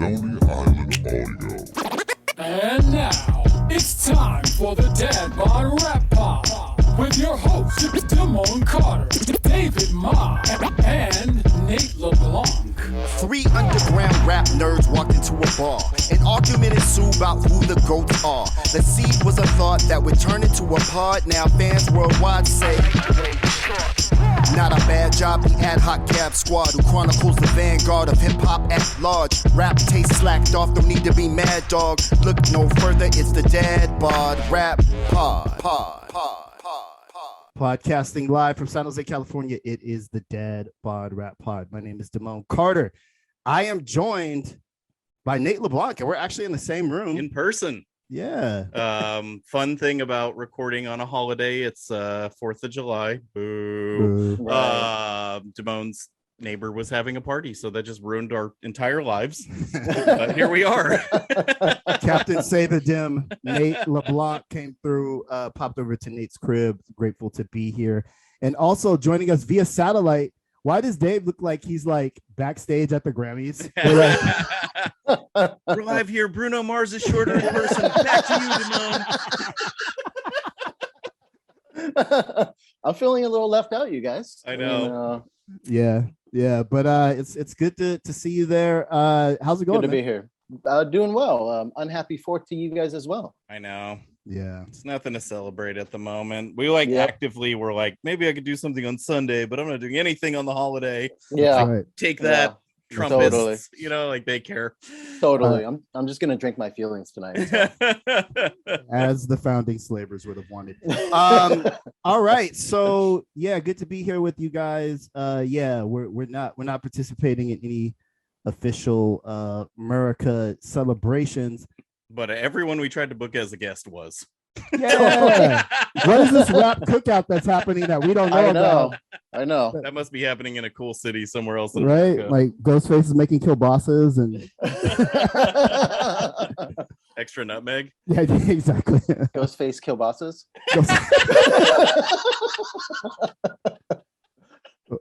Stony Island Audio. And now, it's time for the Bod Rap Pod with your hosts, Demone Carter, David Ma, and Nate LeBlanc. Three underground rap nerds walked into a bar. An argument ensued about who the GOATs are. The seed was a thought that would turn into a pod. Now fans worldwide say, not a bad job, the ad hoc cab squad who chronicles the vanguard of hip-hop at large. Rap taste slacked off, don't need to be mad, dog. Look no further, it's the Bod Rap Pod. Podcasting live from San Jose, California, it is the Bod Rap Pod. My name is Demone Carter. I am joined by Nate LeBlanc, and we're actually in the same room. In person. Yeah. Fun thing about recording on a holiday, it's 4th of July. Boo. Demone's neighbor was having a party, so that just ruined our entire lives. But here we are. Captain Say the Dim, Nate LeBlanc came through, popped over to Nate's crib. Grateful to be here. And also joining us via satellite. Why does Dave look like he's like backstage at the Grammys? We're live here. Bruno Mars is shorter in person. Back to you, Demone. I'm feeling a little left out, you guys. I know. Yeah, but it's good to see you there. How's it going? Good to be here. Doing well. Unhappy 4th to you guys as well. I know. Yeah, it's nothing to celebrate at the moment. We actively were like, maybe I could do something on Sunday, but I'm not doing anything on the holiday. Yeah, right. Take that. Trumpets, totally. Like they care. Totally. I'm just gonna drink my feelings tonight. So. As the founding slavers would have wanted. All right. So yeah, good to be here with you guys. We're not participating in any official America celebrations. But everyone we tried to book as a guest was. Yeah. What is this rap cookout that's happening that we don't know about? I know. That must be happening in a cool city somewhere else. Right? America. Like Ghostface is making kielbasas and extra nutmeg. Yeah, exactly. Ghostface kielbasas.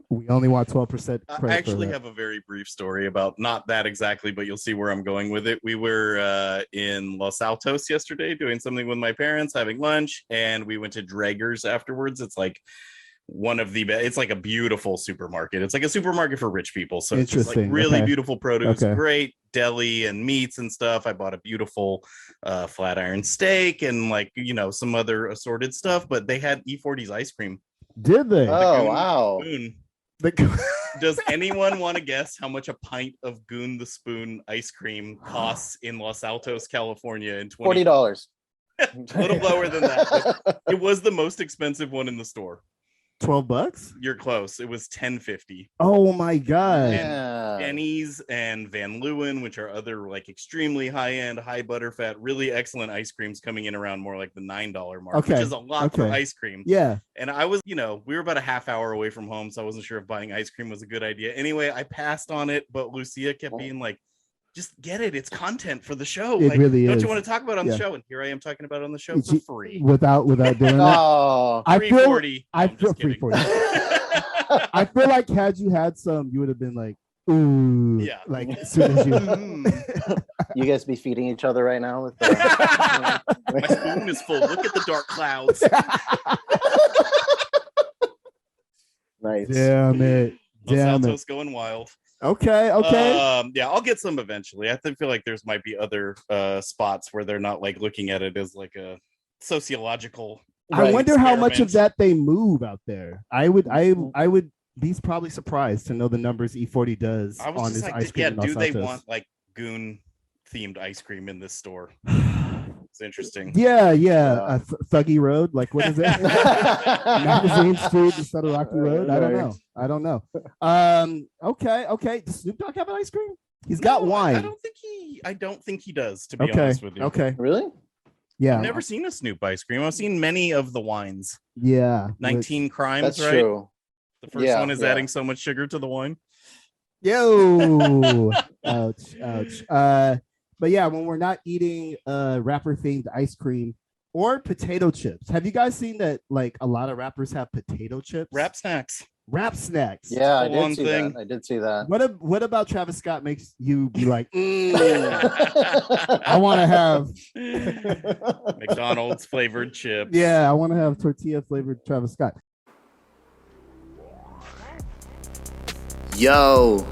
We only want 12%. I actually have a very brief story about not that exactly, but you'll see where I'm going with it. We were in Los Altos yesterday doing something with my parents, having lunch, and we went to Draeger's afterwards. It's like one of the best. It's like a beautiful supermarket. It's like a supermarket for rich people. So it's just like really beautiful produce, great deli and meats and stuff. I bought a beautiful flat iron steak and some other assorted stuff, but they had E40's ice cream. Did they? Oh, wow. Does anyone want to guess how much a pint of Goon the Spoon ice cream costs in Los Altos, California in $40? A little lower than that. It was the most expensive one in the store. $12? You're close. It was $10.50. Oh my god. And Denny's and Van Leeuwen, which are other like extremely high-end, high butterfat, really excellent ice creams coming in around more like the $9 mark, which is a lot for ice cream. Yeah. And I was, we were about a half hour away from home, so I wasn't sure if buying ice cream was a good idea. Anyway, I passed on it, but Lucia kept being like, just get it. It's content for the show. It really don't is. you want to talk about it on the show? And here I am talking about it on the show for free. Without doing that. Oh, I feel $3.40. I feel $3.40. I feel like had you had some, you would have been like, ooh. Yeah. Like as soon as you you guys be feeding each other right now with my spoon is full. Look at the dark clouds. Nice. Damn it. Los Altos going wild. Okay. I'll get some eventually. I feel like there's might be other spots where they're not like looking at it as like a sociological. I wonder how much of that they move out there. I would be probably surprised to know the numbers E40 does on his ice cream. Yeah, do they want like Goon themed ice cream in this store? It's interesting. Yeah. Thuggy Road, like what is it? Magazine Street instead of Rocky Road. I don't know. Okay. Does Snoop Dogg have an ice cream? He's got wine. I don't think he does. To be honest with you. Okay. Really? Yeah. I've never seen a Snoop ice cream. I've seen many of the wines. Yeah. 19 Crimes. That's right? true. The first one is adding so much sugar to the wine. Yo. Ouch. But yeah, when we're not eating rapper themed ice cream or potato chips, have you guys seen that? Like a lot of rappers have potato chips. Rap snacks. Rap snacks. Yeah, I Full-on did see thing. that. I did see that. What about Travis Scott makes you be like, I want to have McDonald's flavored chips. Yeah, I want to have tortilla flavored Travis Scott. Yo,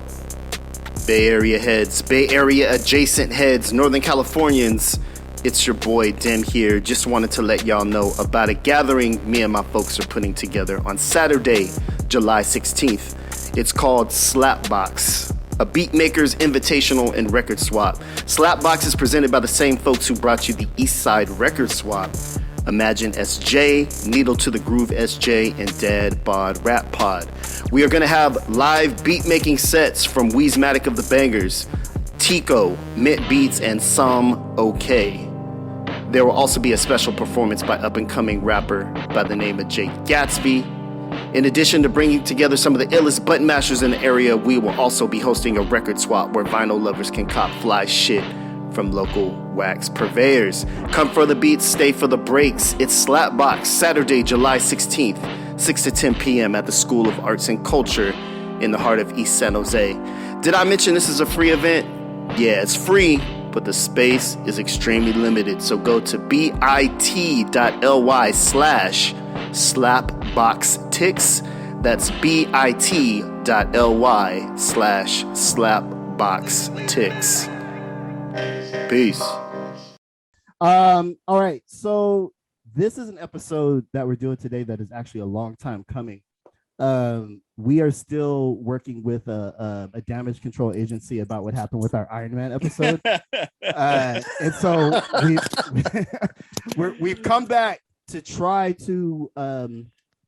Bay Area heads, Bay Area adjacent heads, Northern Californians. It's your boy Dem here. Just wanted to let y'all know about a gathering me and my folks are putting together on Saturday, July 16th. It's called Slapbox, a beatmaker's invitational and record swap. Slapbox is presented by the same folks who brought you the Eastside Record Swap. Imagine SJ, Needle to the Groove SJ, and Dad Bod Rap Pod. We are going to have live beat making sets from Weezmatic of the Bangers, Tico, Mint Beats, and Some OK. There will also be a special performance by up-and-coming rapper by the name of Jake Gatsby. In addition to bringing together some of the illest button mashers in the area, we will also be hosting a record swap where vinyl lovers can cop fly shit from local wax purveyors. Come for the beats, stay for the breaks. It's Slapbox, Saturday, July 16th, 6 to 10 p.m. at the School of Arts and Culture in the heart of East San Jose. Did I mention this is a free event? Yeah, it's free, but the space is extremely limited. So go to bit.ly/slapboxtix. That's bit.ly/slapboxtix. Peace. All right. So this is an episode that we're doing today that is actually a long time coming. We are still working with a damage control agency about what happened with our Iron Man episode. And so we've come back to try to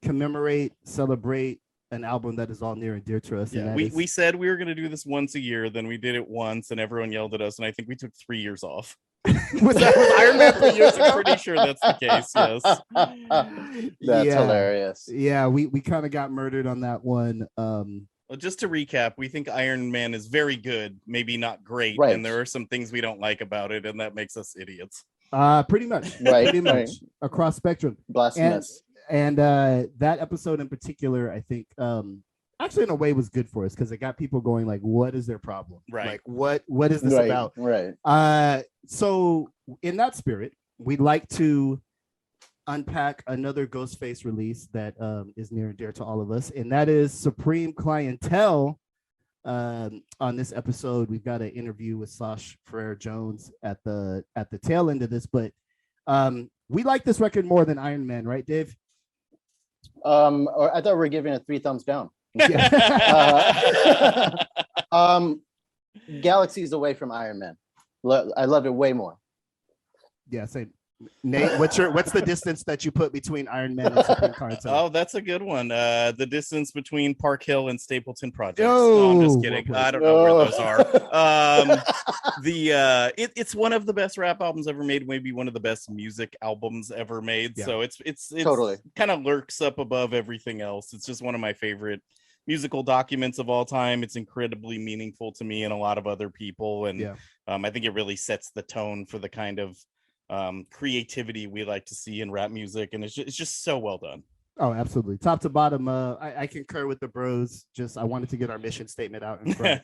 commemorate, celebrate an album that is all near and dear to us. Yeah, we said we were going to do this once a year, then we did it once and everyone yelled at us, and I think we took 3 years off. Was that with Iron Man 3 years? I'm pretty sure that's the case, yes. That's hilarious. Yeah, we kind of got murdered on that one. Well, just to recap, we think Iron Man is very good, maybe not great, right. And there are some things we don't like about it, and that makes us idiots. Pretty much. Right, pretty much. right. Across spectrum. Blasphemous. And that episode in particular, I think, actually in a way was good for us because it got people going like, what is their problem? Right. Like, what is this Right, about? right. So in that spirit, we'd like to unpack another Ghostface release that is near and dear to all of us, and that is Supreme Clientele. On this episode, we've got an interview with Sasha Frere-Jones at the tail end of this, but we like this record more than Iron Man, right, Dave? Or I thought we were giving it 3 thumbs down. Galaxies away from Iron Man. I love it way more. Yeah, same. Nate, what's the distance that you put between Iron Man and Supreme Clientele? Oh, that's a good one. The distance between Park Hill and Stapleton Projects. Oh, no, I'm just kidding. I don't know where those are. It's one of the best rap albums ever made, maybe one of the best music albums ever made. Yeah. So it's totally kind of lurks up above everything else. It's just one of my favorite musical documents of all time. It's incredibly meaningful to me and a lot of other people, and I think it really sets the tone for the kind of creativity we like to see in rap music, and it's just so well done. Oh, absolutely, top to bottom. I concur with the bros. Just I wanted to get our mission statement out in front,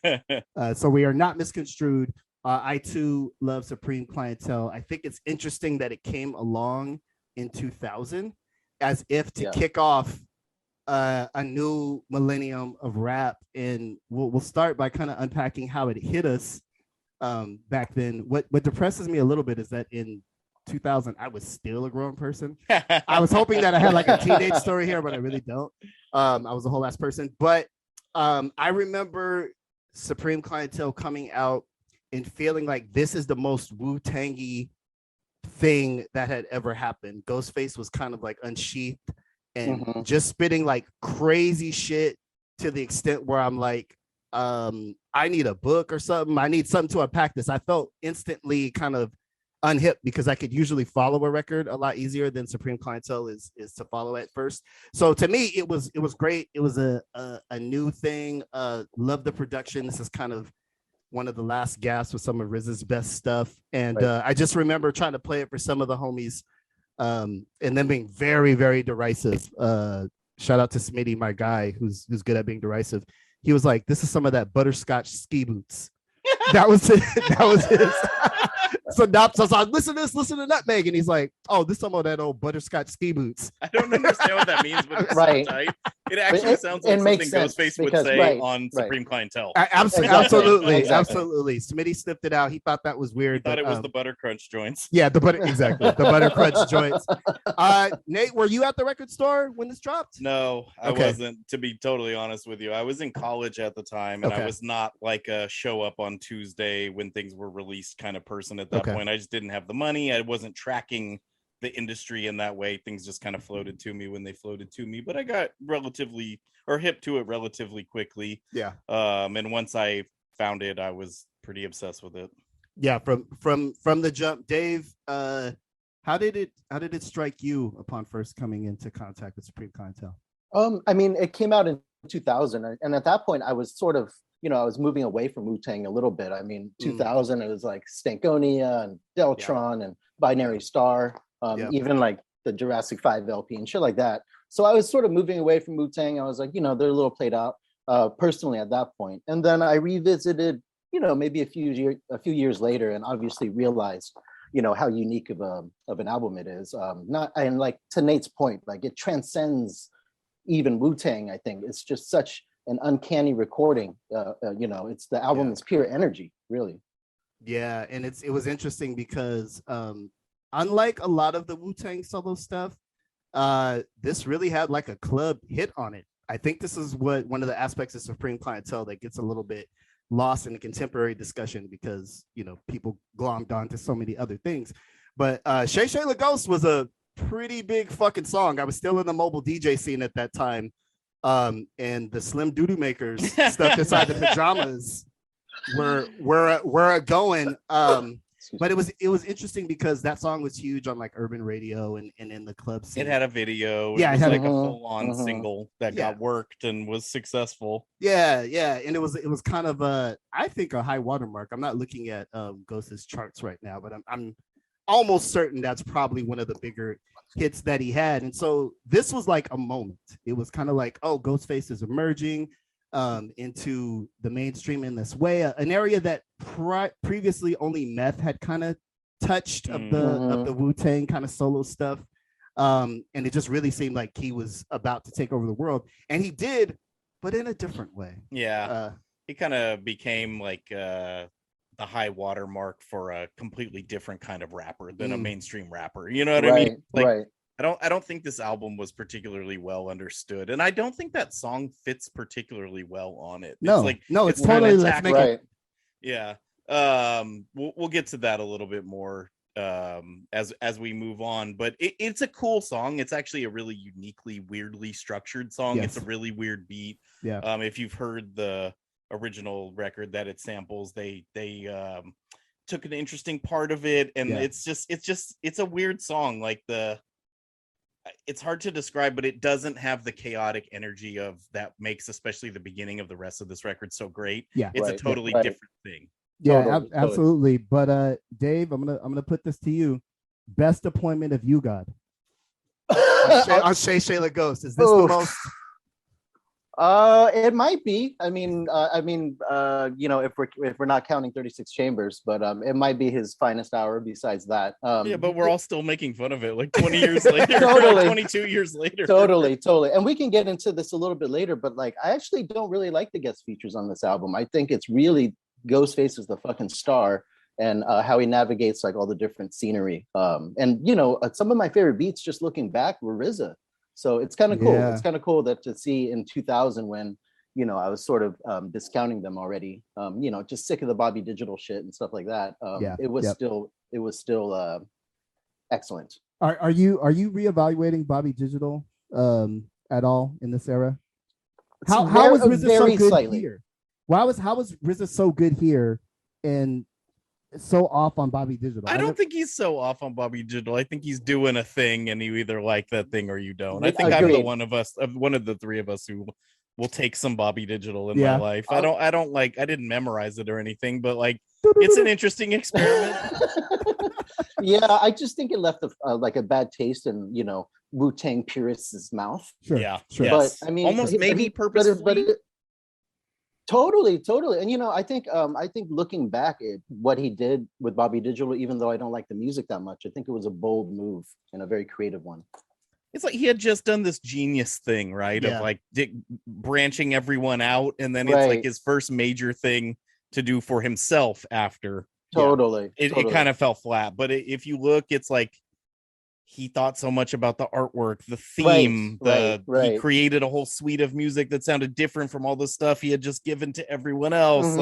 so we are not misconstrued. I too love Supreme Clientele. I think it's interesting that it came along in 2000 as if to kick off a new millennium of rap, and we'll start by kind of unpacking how it hit us back then. What depresses me a little bit is that in 2000 I was still a grown person. I was hoping that I had like a teenage story here, but I really don't. I was a whole ass person, but I remember Supreme Clientele coming out and feeling like this is the most Wu-Tangy thing that had ever happened. Ghostface was kind of like unsheathed and just spitting like crazy shit to the extent where I'm like, I need a book or something. I need something to unpack this. I felt instantly kind of unhip because I could usually follow a record a lot easier than Supreme Clientele is to follow at first. So to me, it was great. It was a new thing. Love the production. This is kind of one of the last gasps with some of RZA's best stuff. And I just remember trying to play it for some of the homies, and then being very, very derisive shout out to Smitty, my guy, who's good at being derisive. He was like, "This is some of that butterscotch ski boots." That was it. That was his synopsis. I was like, listen to Nutmeg, and he's like, "Oh, this is some of that old butterscotch ski boots." I don't understand what that means, but it's Right. so tight. It actually sounds like something Ghostface would say on Supreme Clientele. Absolutely, Exactly. absolutely. Smitty sniffed it out. He thought that was weird. He thought it was the butter crunch joints. Yeah, the butter crunch joints. Nate, were you at the record store when this dropped? No, I Okay. wasn't, to be totally honest with you. I was in college at the time, and I was not like a show up on Tuesday when things were released kind of person at that point. I just didn't have the money. I wasn't tracking the industry in that way. Things just kind of floated to me when they floated to me, but I got hip to it relatively quickly. Yeah. And once I found it, I was pretty obsessed with it. Yeah, from the jump. Dave, how did it strike you upon first coming into contact with Supreme Clientele? I mean, it came out in 2000, and at that point, I was sort of, I was moving away from Wu-Tang a little bit. I mean, 2000, it was like Stankonia and Deltron and Binary Star, even like the Jurassic 5 LP and shit like that. So I was sort of moving away from Wu-Tang. I was like, they're a little played out personally at that point. And then I revisited, maybe a few years later, and obviously realized, how unique of an album it is. And like to Nate's point, like it transcends even Wu-Tang. I think it's just such an uncanny recording. It's the album is pure energy, really. Yeah, and it was interesting because unlike a lot of the Wu-Tang solo stuff, this really had like a club hit on it. I think this is one of the aspects of Supreme Clientele that gets a little bit lost in the contemporary discussion because people glommed on to so many other things. But Shay Shay La Ghost was a pretty big fucking song. I was still in the mobile DJ scene at that time. And the Slim Doodoo Makers stuffed inside the pajamas were going. But it was interesting because that song was huge on like urban radio and in the club scene. It had a video. Yeah, it was like a full-on single that Yeah. got worked and was successful. Yeah, and it was kind of I think a high watermark. I'm not looking at Ghost's charts right now, but I'm almost certain that's probably one of the bigger hits that he had. And so this was like a moment. It was kind of like, oh, Ghostface is emerging into the mainstream in this way, an area that previously only Meth had kind of touched of the Wu-Tang kind of solo stuff. And it just really seemed like he was about to take over the world, and he did, but in a different way. Yeah, he kind of became like the high water mark for a completely different kind of rapper than a mainstream rapper. You know what I mean? Like, right. I don't think this album was particularly well understood, and I don't think that song fits particularly well on it. It's totally let's make it. Yeah. We'll get to that a little bit more as we move on, but it's a cool song. It's actually a really uniquely, weirdly structured song. Yes. It's a really weird beat. Yeah. If you've heard the original record that it samples, they took an interesting part of it, and it's a weird song. Like it's hard to describe, but it doesn't have the chaotic energy of that makes especially the beginning of the rest of this record so great. Yeah, it's a totally different thing. Yeah, Totally. absolutely. But Dave, I'm gonna put this to you. Best appointment of You God on Shay Shay La Ghost. Is this the most? It might be. I mean, if we're not counting 36 Chambers, but it might be his finest hour. Besides that, yeah, but we're all still making fun of it like 20 years later, Totally. 22 years later. Totally. And we can get into this a little bit later, but like, I actually don't really like the guest features on this album. I think it's really Ghostface is the fucking star, and how he navigates like all the different scenery. And some of my favorite beats, just looking back, were RZA. So it's kind of cool. Yeah. It's kind of cool that to see in 2000 when, I was sort of discounting them already, just sick of the Bobby Digital shit and stuff like that. It was still excellent. Are you reevaluating Bobby Digital at all in this era? How was RZA so good slightly here? How was RZA so good here and so off on Bobby Digital? I don't think he's so off on Bobby Digital. I think he's doing a thing, and you either like that thing or you don't. I think I'm the one of the three of us who will take some Bobby Digital in my life. I didn't memorize it or anything, but like it's an interesting experiment. Yeah, I just think it left like a bad taste in Wu-Tang purists' mouth. Sure. Yeah. Sure. Yes. But I mean, almost maybe purposefully. Totally. And I think looking back at what he did with Bobby Digital, even though I don't like the music that much, I think it was a bold move and a very creative one. It's like he had just done this genius thing, right? Yeah. Of like branching everyone out, and then it's like his first major thing to do for himself after. Totally. It kind of fell flat. But if you look, it's like he thought so much about the artwork, the theme, he created a whole suite of music that sounded different from all the stuff he had just given to everyone else.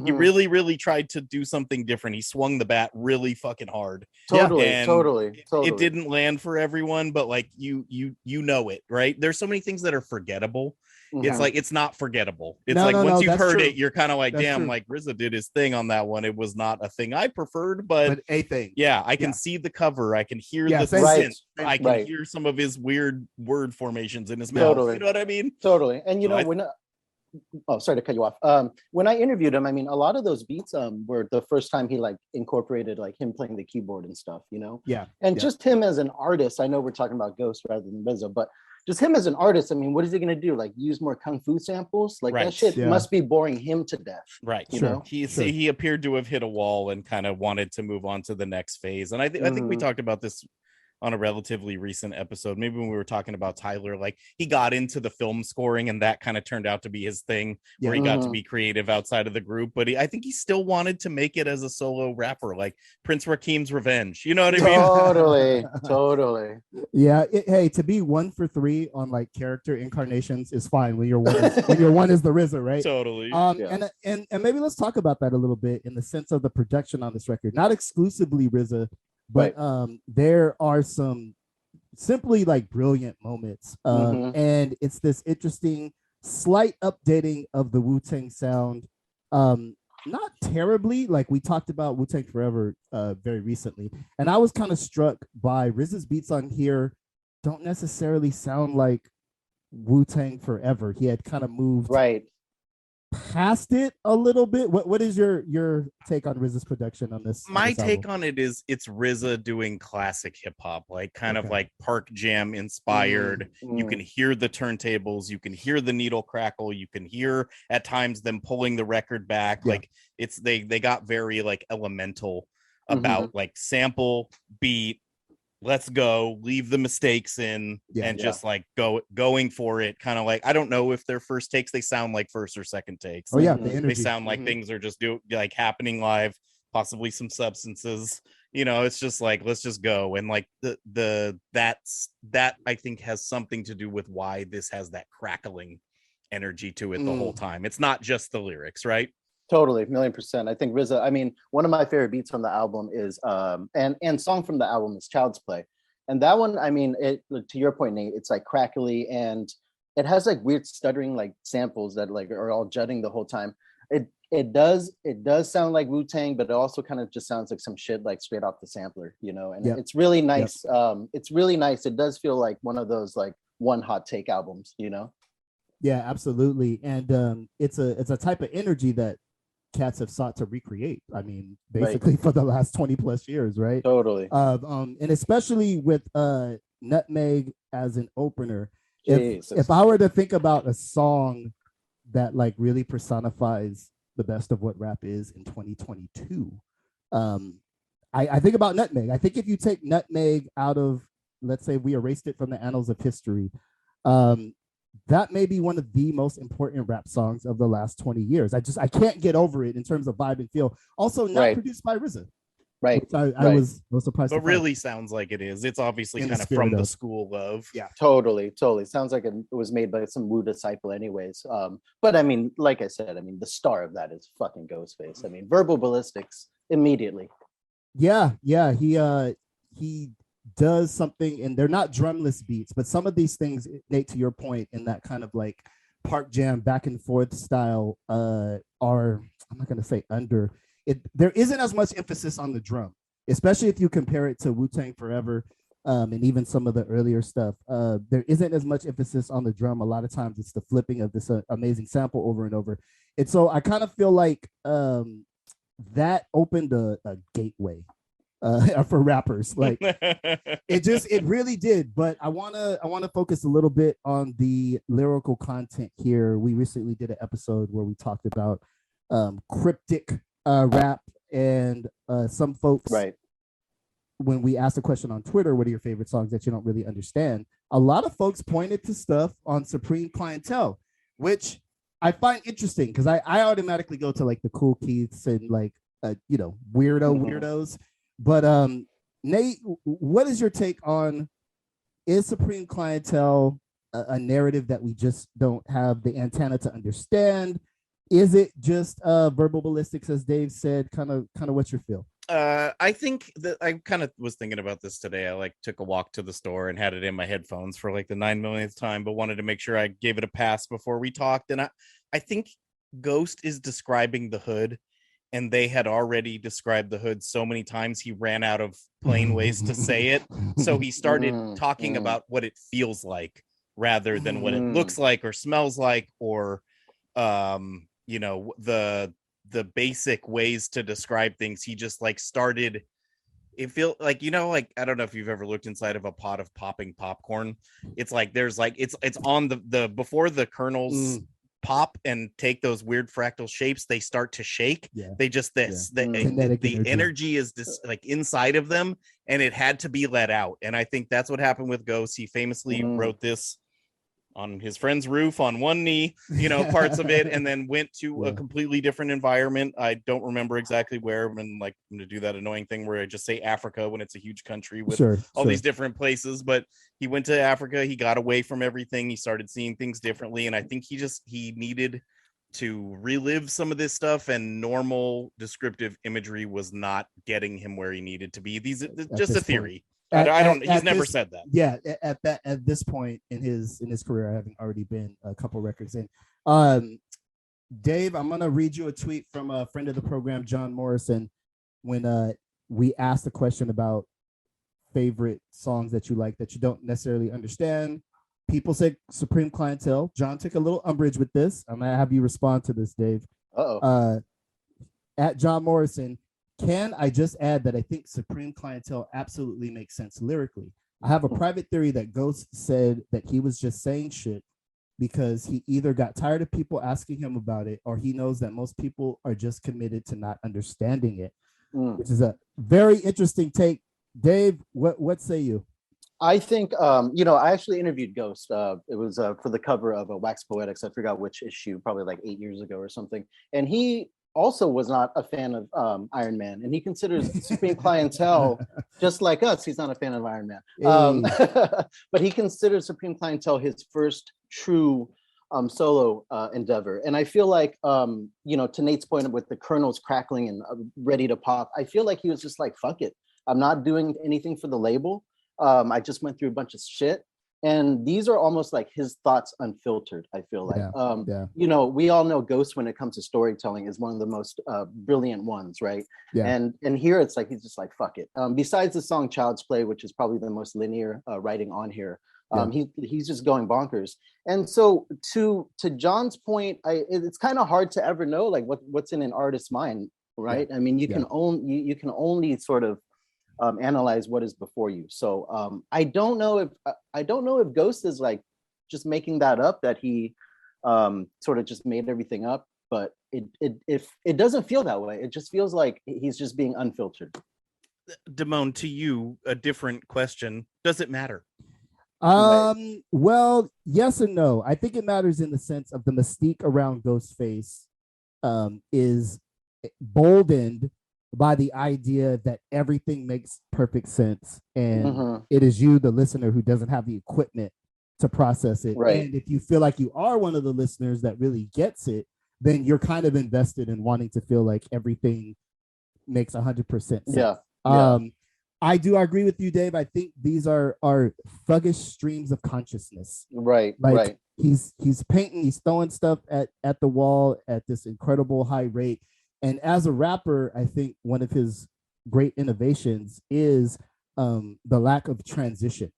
He really, really tried to do something different. He swung the bat really fucking hard. Totally. It didn't land for everyone, but like you know it, right? There's so many things that are forgettable. It's like it's not forgettable. It's once you've heard it, you're kind of like, damn, like RZA did his thing on that one. It was not a thing I preferred, but a thing. Yeah, I can see the cover. I can hear the synth. I can hear some of his weird word formations in his mouth. You know what I mean? Totally. And sorry to cut you off. When I interviewed him, I mean, a lot of those beats were the first time he like incorporated like him playing the keyboard and stuff, Yeah. And just him as an artist, I know we're talking about Ghost rather than RZA, but just him as an artist, I mean, what is he going to do? Like use more kung fu samples? Like that shit must be boring him to death. Right. You know? He appeared to have hit a wall and kind of wanted to move on to the next phase. And I think we talked about this on a relatively recent episode, maybe when we were talking about Tyler, like he got into the film scoring and that kind of turned out to be his thing where he got to be creative outside of the group. But I think he still wanted to make it as a solo rapper, like Prince Rakeem's Revenge. You know what I mean? Totally. Yeah. Hey, to be 1 for 3 on like character incarnations is fine when your one is the RZA, right? Totally. And maybe let's talk about that a little bit in the sense of the production on this record, not exclusively RZA, but there are some simply like brilliant moments. And it's this interesting slight updating of the Wu-Tang sound. Not terribly, like we talked about Wu-Tang Forever very recently. And I was kind of struck by RZA's beats on here don't necessarily sound like Wu-Tang Forever. He had kind of moved past it a little bit. What is your take on RZA's production on this? My take on it is it's RZA doing classic hip hop, like kind of like Park Jam inspired. You can hear the turntables, you can hear the needle crackle, you can hear at times them pulling the record back. Like it's they got very like elemental about like sample, beat, let's go, leave the mistakes in, and just like going for it. Kind of like, I don't know if their first takes, they sound like first or second takes. They sound like things are just like happening live, possibly some substances. It's just like, let's just go. And like that I think has something to do with why this has that crackling energy to it the whole time. It's not just the lyrics, right? Totally, 1,000,000%. I think RZA, I mean, one of my favorite beats from the album is, and song from the album is Child's Play. And that one, I mean, to your point, Nate, it's like crackly and it has like weird stuttering like samples that like are all jutting the whole time. It does sound like Wu-Tang, but it also kind of just sounds like some shit like straight off the sampler, and it's really nice. It's really nice. It does feel like one of those like one hot take albums, Yeah, absolutely. And it's a type of energy that cats have sought to recreate. I mean, basically for the last 20 plus years, right? Totally. And especially with Nutmeg as an opener. If I were to think about a song that like really personifies the best of what rap is in 2022, I think about Nutmeg. I think if you take Nutmeg out of, let's say we erased it from the annals of history, that may be one of the most important rap songs of the last 20 years. I can't get over it in terms of vibe and feel. Also not produced by RZA. Right. I was surprised. But really sounds like it is. It's obviously kind of from the school of. Yeah, totally. Sounds like it was made by some Wu disciple anyways. But I mean, like I said, I mean, the star of that is fucking Ghostface. I mean, verbal ballistics immediately. Yeah. He does something, and they're not drumless beats, but some of these things, Nate, to your point, in that kind of like Park Jam back and forth style are, I'm not going to say under it. There isn't as much emphasis on the drum, especially if you compare it to Wu-Tang Forever and even some of the earlier stuff. There isn't as much emphasis on the drum. A lot of times it's the flipping of this amazing sample over and over. And so I kind of feel like that opened a gateway for rappers. Like it really did. But I wanna focus a little bit on the lyrical content here. We recently did an episode where we talked about cryptic rap, and some folks, Right. when we asked a question on Twitter, what are your favorite songs that you don't really understand? A lot of folks pointed to stuff on Supreme Clientele, which I find interesting because I automatically go to like the Cool Keiths and like weirdos. But Nate, what is your take on, is Supreme Clientele a narrative that we just don't have the antenna to understand? Is it just verbal ballistics, as Dave said? Kind of what's your feel? I think that I kind of was thinking about this today. I like took a walk to the store and had it in my headphones for like the 9 millionth time, but wanted to make sure I gave it a pass before we talked. And I think Ghost is describing the hood, and they had already described the hood so many times he ran out of plain ways to say it. So he started talking about what it feels like rather than what it looks like or smells like, or the basic ways to describe things. He just like started, it feel like, like, I don't know if you've ever looked inside of a pot of popping popcorn. It's like there's like it's on the before the kernels pop and take those weird fractal shapes, they start to shake. They just the energy is this like inside of them, and it had to be let out. And I think that's what happened with Ghost. He famously wrote this on his friend's roof on one knee, parts of it, and then went to a completely different environment. I don't remember exactly where. And like, I'm going to do that annoying thing where I just say Africa when it's a huge country with all these different places. But he went to Africa. He got away from everything. He started seeing things differently. And I think he needed to relive some of this stuff, and normal descriptive imagery was not getting him where he needed to be. These just a theory. He's never said that. Yeah, at this point in his career, having already been a couple records in. Dave, I'm gonna read you a tweet from a friend of the program, John Morrison, when we asked a question about favorite songs that you like that you don't necessarily understand. People said Supreme Clientele. John took a little umbrage with this. I'm gonna have you respond to this, Dave. At John Morrison. Can I just add that I think Supreme Clientele absolutely makes sense lyrically? I have a private theory that Ghost said that he was just saying shit because he either got tired of people asking him about it, or he knows that most people are just committed to not understanding it, which is a very interesting take. Dave, what say you? I think, I actually interviewed Ghost. It was for the cover of Wax Poetics. I forgot which issue, probably like 8 years ago or something. And he also was not a fan of Iron Man, and he considers Supreme Clientele just like us. He's not a fan of Iron Man, but he considers Supreme Clientele his first true solo endeavor. And I feel like, to Nate's point with the kernels crackling and ready to pop, I feel like he was just like, fuck it, I'm not doing anything for the label. I just went through a bunch of shit. And these are almost like his thoughts unfiltered, I feel like. We all know Ghost, when it comes to storytelling, is one of the most brilliant ones, right? And here it's like he's just like, fuck it. Besides the song Child's Play, which is probably the most linear writing on here, he's just going bonkers. And so to John's point, it's kind of hard to ever know like what's in an artist's mind, right? I mean, you can only sort of analyze what is before you. So I don't know if Ghost is like just making that up, that he sort of just made everything up, but it doesn't feel that way. It just feels like he's just being unfiltered. Demone, to you, a different question. Does it matter? Well, yes and no. I think it matters in the sense of the mystique around Ghostface is boldened by the idea that everything makes perfect sense, and it is you, the listener, who doesn't have the equipment to process it. Right. And if you feel like you are one of the listeners that really gets it, then you're kind of invested in wanting to feel like everything makes 100% sense. I do agree with you, Dave. I think these are thuggish streams of consciousness. Right. He's painting, he's throwing stuff at the wall at this incredible high rate. And as a rapper, I think one of his great innovations is the lack of transition.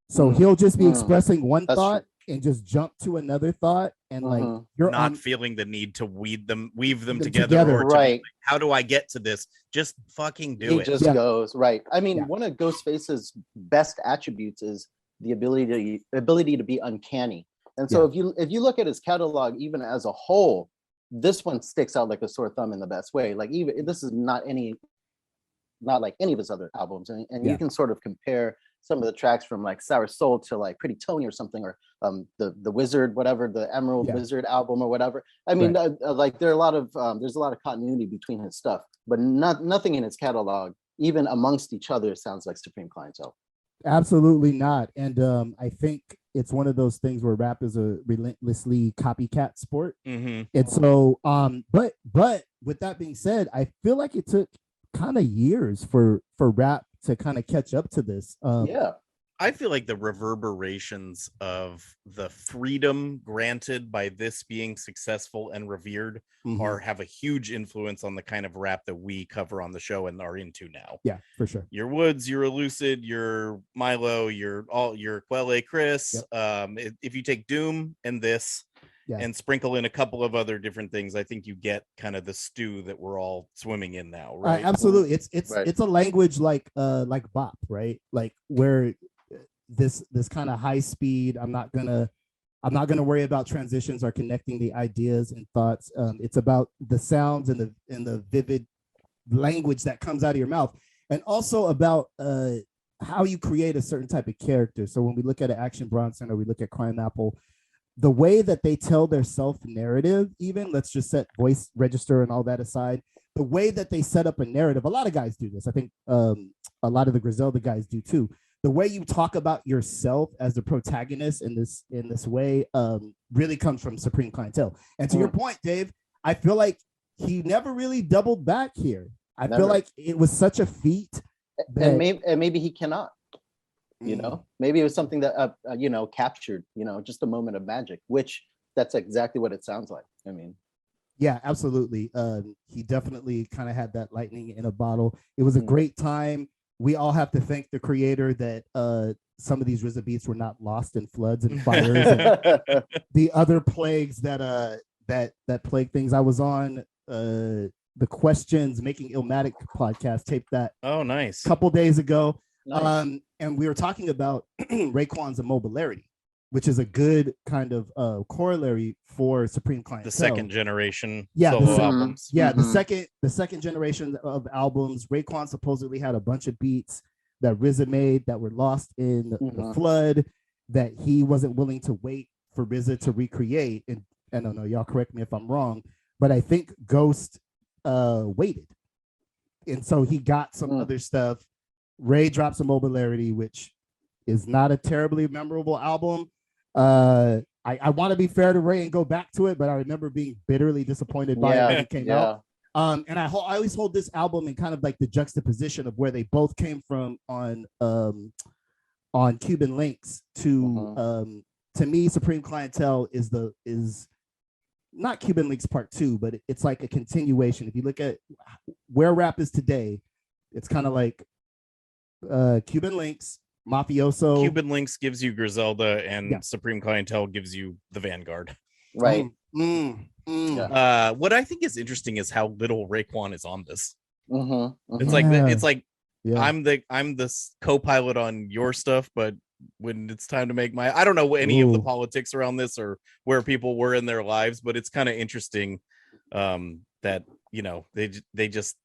So he'll just be expressing one thought, and just jump to another thought, and like you're not feeling the need to weave them together. Or to right. be like, how do I get to this? Just fucking do it. He just goes right. I mean, one of Ghostface's best attributes is the ability to be uncanny. And so if you look at his catalog, even as a whole, this one sticks out like a sore thumb in the best way. Like even this is not like any of his other albums, and you can sort of compare some of the tracks from like Sour Soul to like Pretty Tony or something, or the Wizard, whatever, the Emerald Wizard album or whatever. I mean, like there's a lot of continuity between his stuff, but nothing in his catalog, even amongst each other, sounds like Supreme Clientele. Absolutely not. And I think it's one of those things where rap is a relentlessly copycat sport. And so, but with that being said, I feel like it took kind of years for rap to kind of catch up to this. I feel like the reverberations of the freedom granted by this being successful and revered have a huge influence on the kind of rap that we cover on the show and are into now. Yeah, for sure. Your Woods, your Elucid, your Milo, your Quelle Chris. If you take Doom and this and sprinkle in a couple of other different things, I think you get kind of the stew that we're all swimming in now, right? Absolutely. It's a language like bop, right? Like where this kind of high speed, I'm not gonna worry about transitions or connecting the ideas and thoughts. It's about the sounds and the vivid language that comes out of your mouth, and also about how you create a certain type of character. So when we look at Action Bronson or we look at Crime Apple, the way that they tell their self-narrative, even let's just set voice register and all that aside, the way that they set up a narrative, a lot of guys do this. I think a lot of the Griselda guys do too. The way you talk about yourself as the protagonist in this way really comes from Supreme Clientele. And to your point, Dave, I feel like he never really doubled back here. I feel like it was such a feat. And maybe he cannot. You know, maybe it was something that captured, just a moment of magic, which that's exactly what it sounds like. I mean, yeah, absolutely. He definitely kind of had that lightning in a bottle. It was a great time. We all have to thank the creator that some of these RZA beats were not lost in floods and fires and the other plagues that plague things. I was on the Questions Making Illmatic podcast, taped that a couple days ago. Nice. And we were talking about Raekwon's immobility, which is a good kind of corollary for Supreme Clientele. The second generation solo albums. Yeah, the second generation of albums. Raekwon supposedly had a bunch of beats that RZA made that were lost in the flood, that he wasn't willing to wait for RZA to recreate. And I don't know, y'all correct me if I'm wrong, but I think Ghost waited. And so he got some other stuff. Ray dropped some Mobilarity, which is not a terribly memorable album. I want to be fair to Ray and go back to it, but I remember being bitterly disappointed by it when it came out. And I always hold this album in kind of like the juxtaposition of where they both came from on Cuban Links to me, Supreme Clientele is not Cuban Links Part 2, but it's like a continuation. If you look at where rap is today, it's kind of like Cuban Links, Mafioso. Cuban Links gives you Griselda, and Supreme Clientele gives you the Vanguard. Right. What I think is interesting is how little Raekwon is on this. It's like I'm the co-pilot on your stuff, but when it's time to make I don't know any of the politics around this or where people were in their lives, but it's kind of interesting that they just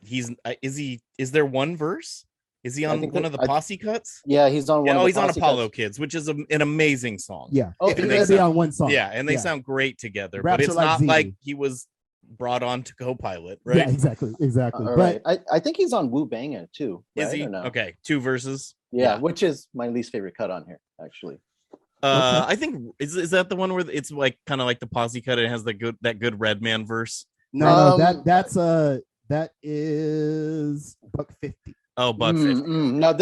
is there one verse? Is he on one of the posse cuts? Yeah, he's on one. He's on Apollo Kids, which is an amazing song. Yeah, they on one song. Yeah, and they sound great together. Raps, but it's not like he was brought on to co-pilot, right? Yeah, exactly. But I think he's on Wu Banga too. Right? Is he? Okay, 2 verses. Yeah, which is my least favorite cut on here, actually. I think is that the one where it's like kind of like the posse cut and it has that good Redman verse? No, that is Buck 50. Oh, Buck 50. No,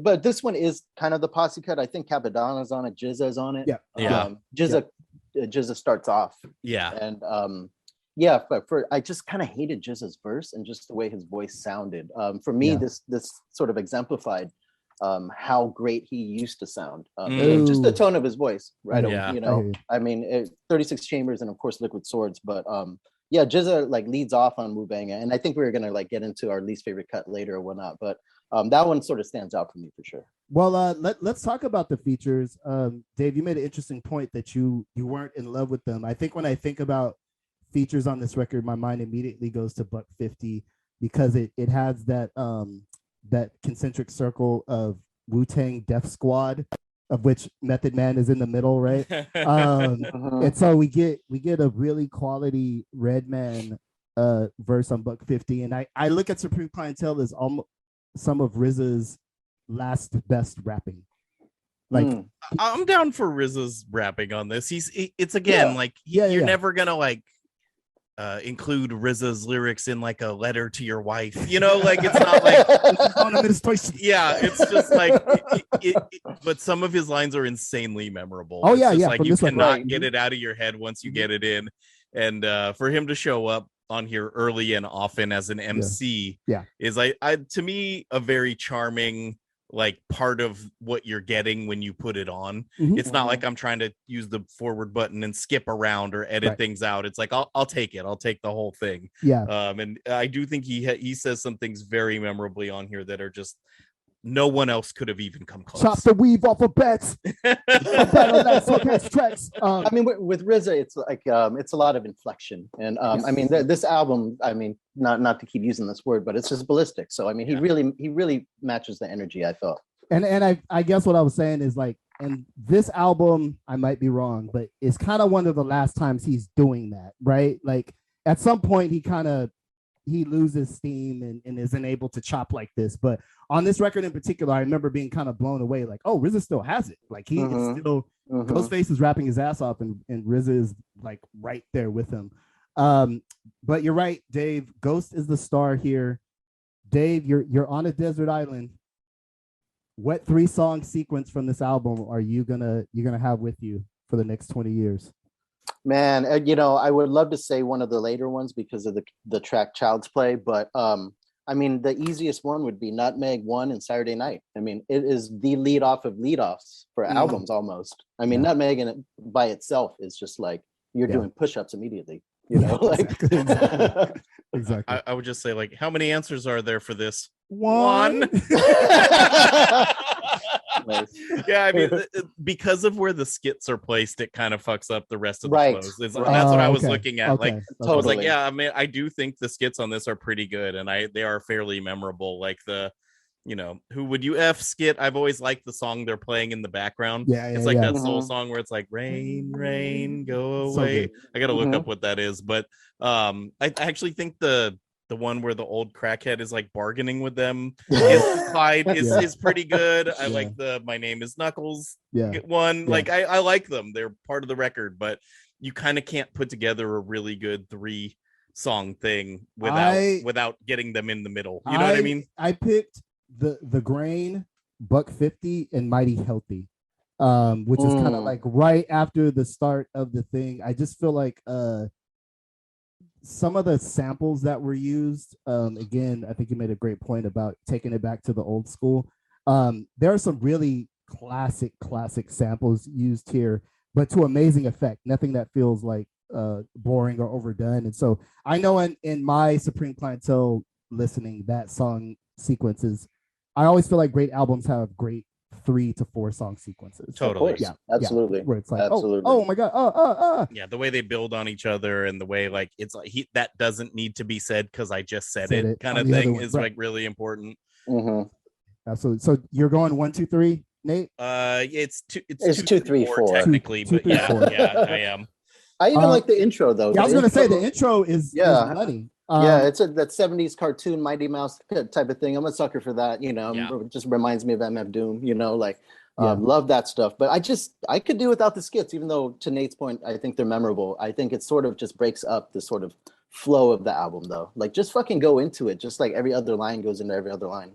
but this one is kind of the posse cut. I think Capadonna's on it, Jizza's on it. Jizza starts off. Yeah. And but I just kind of hated Jizza's verse and just the way his voice sounded. For me, this sort of exemplified how great he used to sound. Just the tone of his voice, right? Yeah. You know, I mean, 36 Chambers and of course Liquid Swords, but yeah, Jizza like leads off on Wu Banga, and I think we're gonna like get into our least favorite cut later or whatnot, but that one sort of stands out for me for sure. Well, let's talk about the features. Dave, you made an interesting point that you weren't in love with them. I think when I think about features on this record, my mind immediately goes to Buck 50 because it has that that concentric circle of Wu-Tang Def Squad, of which Method Man is in the middle, right? And so we get a really quality Redman verse on Buck 50, and I look at Supreme Clientele as almost some of RZA's last best rapping. Like I'm down for RZA's rapping on this. It's again like you're never gonna like include RZA's lyrics in like a letter to your wife, you know, like it's not like yeah, it's just like but some of his lines are insanely memorable. Oh, it's yeah, just like you cannot get it out of your head once you get it in, and for him to show up on here early and often as an MC is like to me a very charming like part of what you're getting when you put it on. It's not like I'm trying to use the forward button and skip around or edit things out. It's like I'll take it. I'll take the whole thing. And I do think he says some things very memorably on here that are just no one else could have even come close. Chop the weave off of bets. I mean, with RZA, it's like it's a lot of inflection, and I mean, this album, I mean, not to keep using this word, but it's just ballistic. So I mean, he really matches the energy, I felt. And I guess what I was saying is like, and this album, I might be wrong, but it's kind of one of the last times he's doing that, right? Like at some point he loses steam and isn't able to chop like this. But on this record in particular, I remember being kind of blown away. Like, oh, RZA still has it. Like he is still, Ghostface is rapping his ass off and RZA is like right there with him. But you're right, Dave. Ghost is the star here. Dave, you're on a desert island. What 3-song sequence from this album are you gonna have with you for the next 20 years? Man, you know, I would love to say one of the later ones because of the track Child's Play, but I mean, the easiest one would be Nutmeg 1 and Saturday Night. I mean, it is the lead off of lead offs for albums almost. I mean, Nutmeg in it by itself is just like you're doing push-ups immediately, you know, like exactly. I would just say, like, how many answers are there for this? One. Yeah, I mean, because of where the skits are placed, it kind of fucks up the rest of the flows. That's what I was looking at. Like, I was like, yeah, I mean, I do think the skits on this are pretty good, and they are fairly memorable. Like the, you know, Who Would You F skit. I've always liked the song they're playing in the background. It's like that soul song where it's like rain, rain, go away. I gotta look up what that is, but I actually think the one where the old crackhead is like bargaining with them is pretty good. I like the My Name Is Knuckles one. Like I like them. They're part of the record, but you kind of can't put together a really good 3-song thing without getting them in the middle. You know what I mean? I picked the Grain, Buck 50, and Mighty Healthy, which is kind of like right after the start of the thing. I just feel like some of the samples that were used, again, I think you made a great point about taking it back to the old school. There are some really classic samples used here, but to amazing effect. Nothing that feels like boring or overdone. And so I know in my Supreme Clientele listening, that song sequences, I always feel like great albums have great 3 to 4 song sequences. Totally. Yeah, absolutely. Where it's like, absolutely. Oh my God. Yeah, the way they build on each other and the way like it's like that doesn't need to be said because I just said it kind of thing is like really important. Absolutely. So you're going 1, 2, 3, Nate? It's 2, 3, 4 technically, but I am. I even like the intro though. Yeah, I was gonna say the intro is money. It's that 70s cartoon Mighty Mouse type of thing. I'm a sucker for that, you know. It just reminds me of MF Doom, you know, like love that stuff. But I could do without the skits, even though to Nate's point, I think they're memorable. I think it sort of just breaks up the sort of flow of the album though. Like just fucking go into it, just like every other line goes into every other line.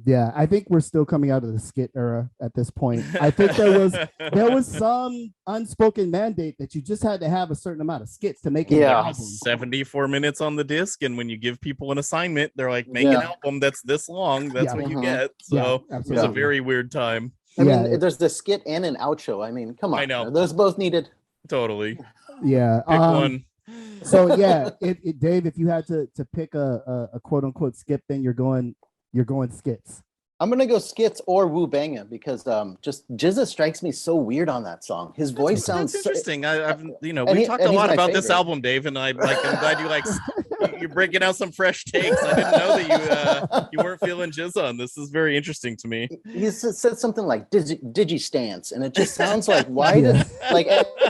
Yeah, I think we're still coming out of the skit era at this point. I think there was some unspoken mandate that you just had to have a certain amount of skits to make an album. 74 minutes on the disc, and when you give people an assignment, they're like, make an album that's this long. That's what you get. So it was a very weird time. I mean, there's the skit and an outro. I mean, come on. I know. Those both needed. Totally. Yeah. Pick one. So yeah, Dave, if you had to pick a quote unquote skip, then you're going skits. I'm gonna go skits or Wu Banga because just Jizza strikes me so weird on that song. His voice sounds that's interesting. We he- talked and a he's lot my about this favorite. album, Dave, and I'm glad you're breaking out some fresh takes. I didn't know that you weren't feeling Jizza on this. This is very interesting to me. He said something like digi stance, and it just sounds like why did like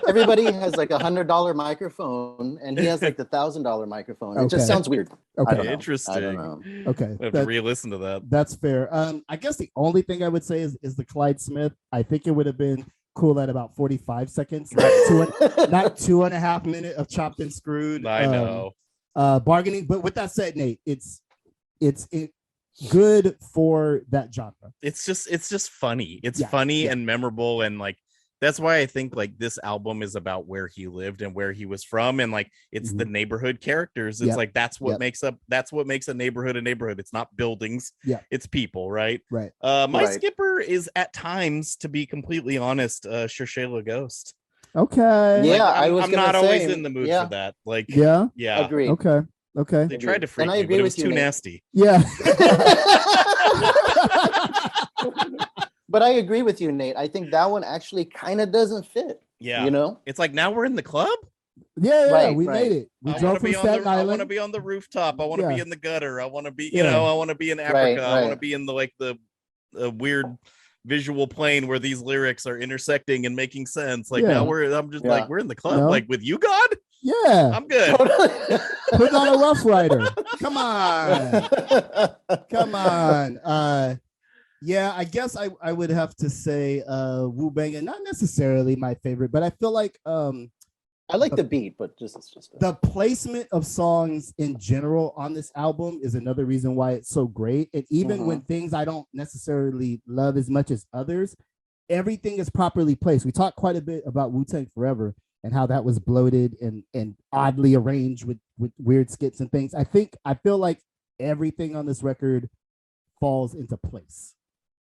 everybody has like $100 microphone and he has like the $1,000 microphone. It just sounds weird. Okay, interesting. I don't know. Okay, I have to re-listen to that. That's fair. I guess the only thing I would say is the Clyde Smith. I think it would have been cool at about 45 seconds, not 2.5 minutes of chopped and screwed. I know. Bargaining, but with that said, Nate, it's good for that genre. It's just funny. It's funny and memorable, and like that's why I think like this album is about where he lived and where he was from, and like it's the neighborhood characters. It's like that's what makes a neighborhood a neighborhood. It's not buildings. It's people, right? Right. My skipper is at times, to be completely honest, Shayla Ghost. Okay. Yeah, I'm not always in the mood for that. Like, yeah, agreed. Okay. They tried to freak me, but it was too nasty. Yeah. But I agree with you, Nate. I think that one actually kind of doesn't fit. Yeah. You know? It's like now we're in the club. Yeah, we made it. We drove from Staten Island. I want to be on the rooftop. I want to be in the gutter. I want to be, I want to be in Africa. I want to be in the weird visual plane where these lyrics are intersecting and making sense. Like now we're in the club, like with you, God. Yeah, I'm good. Put on a Rough Rider. Come on. Yeah, I guess I would have to say Wu Banga, not necessarily my favorite, but I feel like I like the beat, but it's just the placement of songs in general on this album is another reason why it's so great. And even when things I don't necessarily love as much as others, everything is properly placed. We talked quite a bit about Wu-Tang Forever and how that was bloated and oddly arranged with weird skits and things. I feel like everything on this record falls into place.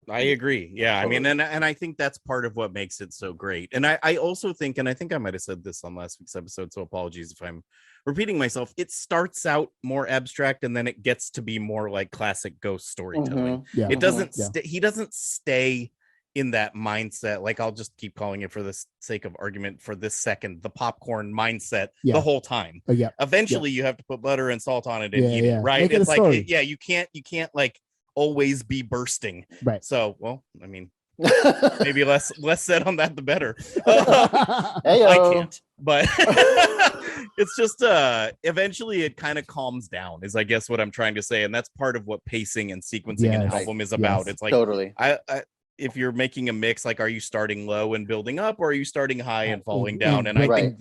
I agree. Yeah. I mean, and I think that's part of what makes it so great. And I also think, and I think I might have said this on last week's episode, so apologies if I'm repeating myself, it starts out more abstract and then it gets to be more like classic Ghost storytelling. It doesn't he doesn't stay in that mindset. Like, I'll just keep calling it for the sake of argument for this second, the popcorn mindset the whole time. Eventually you have to put butter and salt on it and eat it, right? Make it it's like you can't like always be bursting, right? So, well, I mean, maybe less said on that the better. I can't, but it's just eventually it kind of calms down, is I guess what I'm trying to say, and that's part of what pacing and sequencing an album is about. It's like totally. I if you're making a mix, like, are you starting low and building up, or are you starting high and falling down? And I think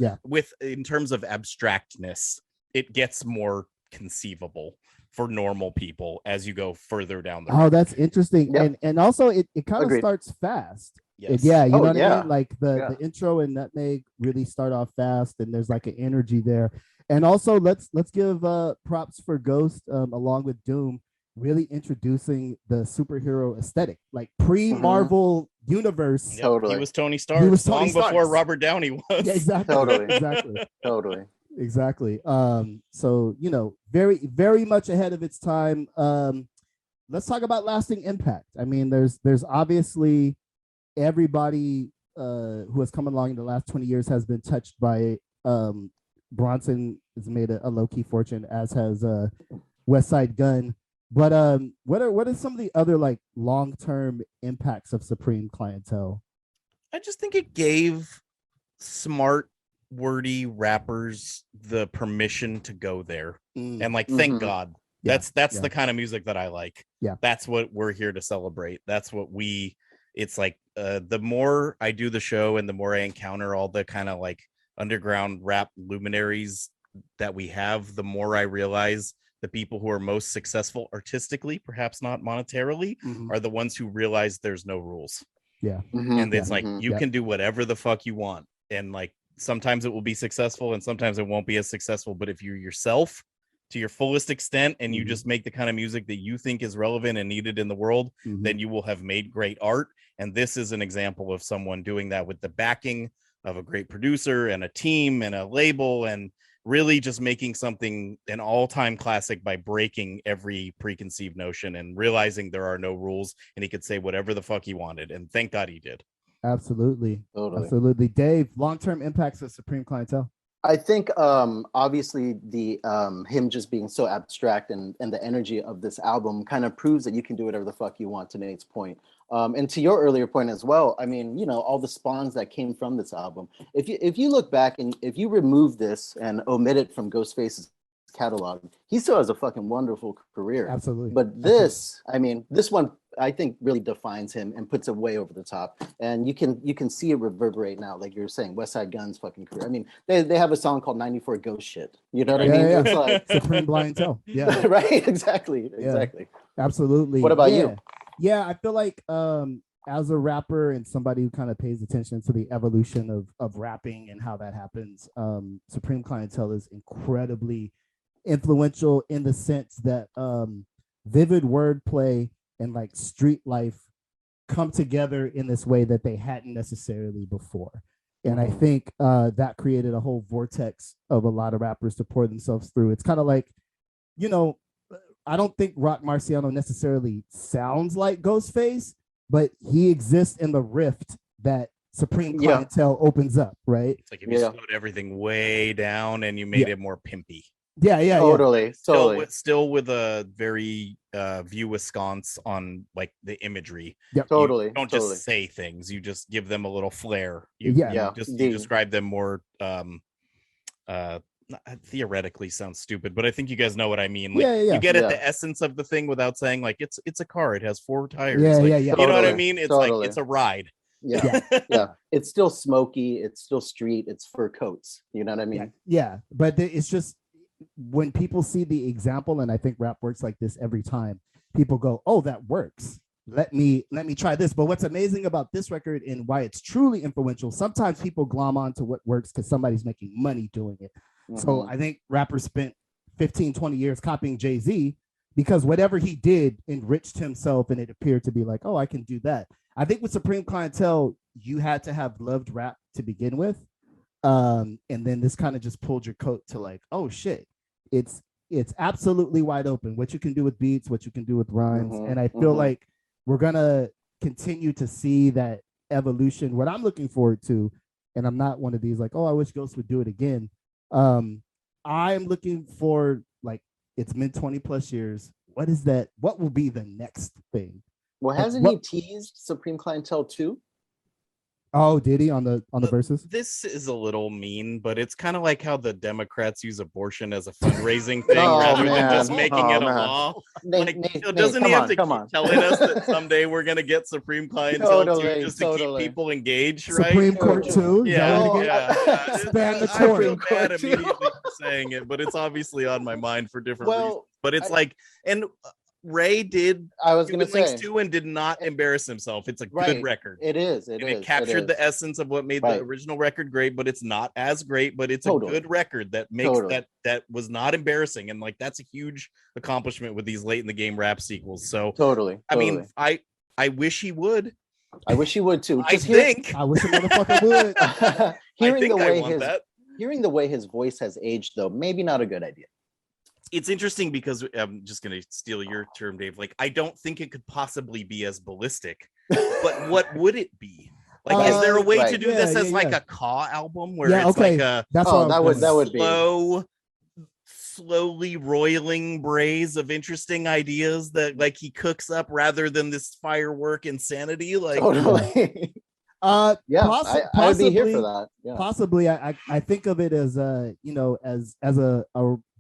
in terms of abstractness, it gets more conceivable for normal people as you go further down the road. Oh, that's interesting. And also it kind of starts fast. Yes. Yeah, you know what I mean? Like the intro and Nutmeg really start off fast, and there's like an energy there. And also let's give props for Ghost along with Doom, really introducing the superhero aesthetic, like pre-Marvel universe. Totally. He was Tony Stark long before Robert Downey was. Yeah, exactly. Totally. Exactly. So, you know, very, very much ahead of its time. Let's talk about lasting impact. I mean, there's obviously everybody who has come along in the last 20 years has been touched by Bronson has made a low-key fortune, as has West Side Gun. But what are some of the other like long-term impacts of Supreme Clientele? I just think it gave smart, wordy rappers the permission to go there, and like, thank God. That's the kind of music that I like. That's what we're here to celebrate. That's what it's like, the more I do the show and the more I encounter all the kind of like underground rap luminaries that we have, the more I realize the people who are most successful artistically, perhaps not monetarily, Mhm. are the ones who realize there's no rules. Yeah. And it's like you Yeah. can do whatever the fuck you want, and like sometimes it will be successful and sometimes it won't be as successful, but if you're yourself to your fullest extent and you just make the kind of music that you think is relevant and needed in the world, then you will have made great art. And this is an example of someone doing that with the backing of a great producer and a team and a label, and really just making something an all-time classic by breaking every preconceived notion and realizing there are no rules, and he could say whatever the fuck he wanted, and thank God he did. Absolutely. Totally. Absolutely. Dave, long-term impacts of Supreme Clientele. I think obviously the him just being so abstract and the energy of this album kind of proves that you can do whatever the fuck you want, to Nate's point. And to your earlier point as well, I mean, you know, all the spawns that came from this album. If you look back and if you remove this and omit it from Ghostface's catalog, he still has a fucking wonderful career. Absolutely. But this, I mean, this one I think really defines him and puts it way over the top. And you can see it reverberate now, like you're saying, West Side Gun's fucking career. I mean, they have a song called 94 Ghost Shit. You know what I mean? Yeah. It's like Supreme Clientele. Yeah. right, exactly. Absolutely. What about you? Yeah, I feel like as a rapper and somebody who kind of pays attention to the evolution of rapping and how that happens, Supreme Clientele is incredibly influential in the sense that vivid wordplay and like street life come together in this way that they hadn't necessarily before. And I think that created a whole vortex of a lot of rappers to pour themselves through. It's kind of like, you know, I don't think Rock Marciano necessarily sounds like Ghostface, but he exists in the rift that Supreme Clientele opens up, right? It's like if you slowed everything way down and you made it more pimpy. Yeah. Totally. Still with a very view askance on like the imagery. Yep. Totally. You don't just say things, you just give them a little flair. You describe them more theoretically sounds stupid, but I think you guys know what I mean. Like you get at the essence of the thing without saying like it's a car, it has 4 tires. You know what I mean? It's like it's a ride. Yeah. It's still smoky, it's still street, it's fur coats. You know what I mean? Yeah. But it's just when people see the example, and I think rap works like this every time, people go, oh, that works. Let me try this. But what's amazing about this record and why it's truly influential, sometimes people glom on to what works because somebody's making money doing it. So I think rappers spent 15, 20 years copying Jay-Z because whatever he did enriched himself and it appeared to be like, oh, I can do that. I think with Supreme Clientele, you had to have loved rap to begin with. And then this kind of just pulled your coat to like, oh shit, it's absolutely wide open. What you can do with beats, what you can do with rhymes. And I feel like we're gonna continue to see that evolution. What I'm looking forward to, and I'm not one of these like, oh, I wish Ghost would do it again. I'm looking for like it's mid 20 plus years. What is that? What will be the next thing? Well, hasn't he teased Supreme Clientele 2? Oh, did he on the verses? This is a little mean, but it's kind of like how the Democrats use abortion as a fundraising thing rather than just making it a law. Doesn't he have to keep telling us that someday we're gonna get Supreme Clientele too, just to keep people engaged, right? Supreme Court too. Span the court. I feel bad immediately for saying it, but it's obviously on my mind for different reasons. But it's like, and Ray did Links 2 and did not embarrass himself. It's a good record. It is. It captured the essence of what made the original record great, but it's not as great, but it's a good record that makes that was not embarrassing. And like that's a huge accomplishment with these late in the game rap sequels. So I mean, I wish he would. I wish he would too. I wish a motherfucker would. Hearing the way his voice has aged though, maybe not a good idea. It's interesting because I'm just going to steal your term, Dave. Like, I don't think it could possibly be as ballistic, but what would it be? Like, is there a way to do this as like a Caw album where it's like a that would be slowly roiling braise of interesting ideas that like he cooks up rather than this firework insanity? Like, totally. I would be here for that. Yeah. Possibly, I think of it as as a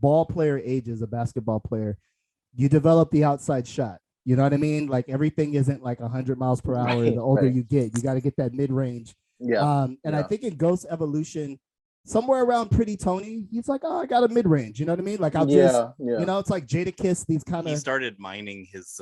ball player ages, a basketball player, you develop the outside shot. You know what I mean? Like everything isn't like 100 miles per hour. The older you get, you got to get that mid range. I think in Ghost Evolution, somewhere around Pretty Tony, he's like, oh, I got a mid range. You know what I mean? Like I'll you know, it's like Jadakiss. These kind of. He started mining his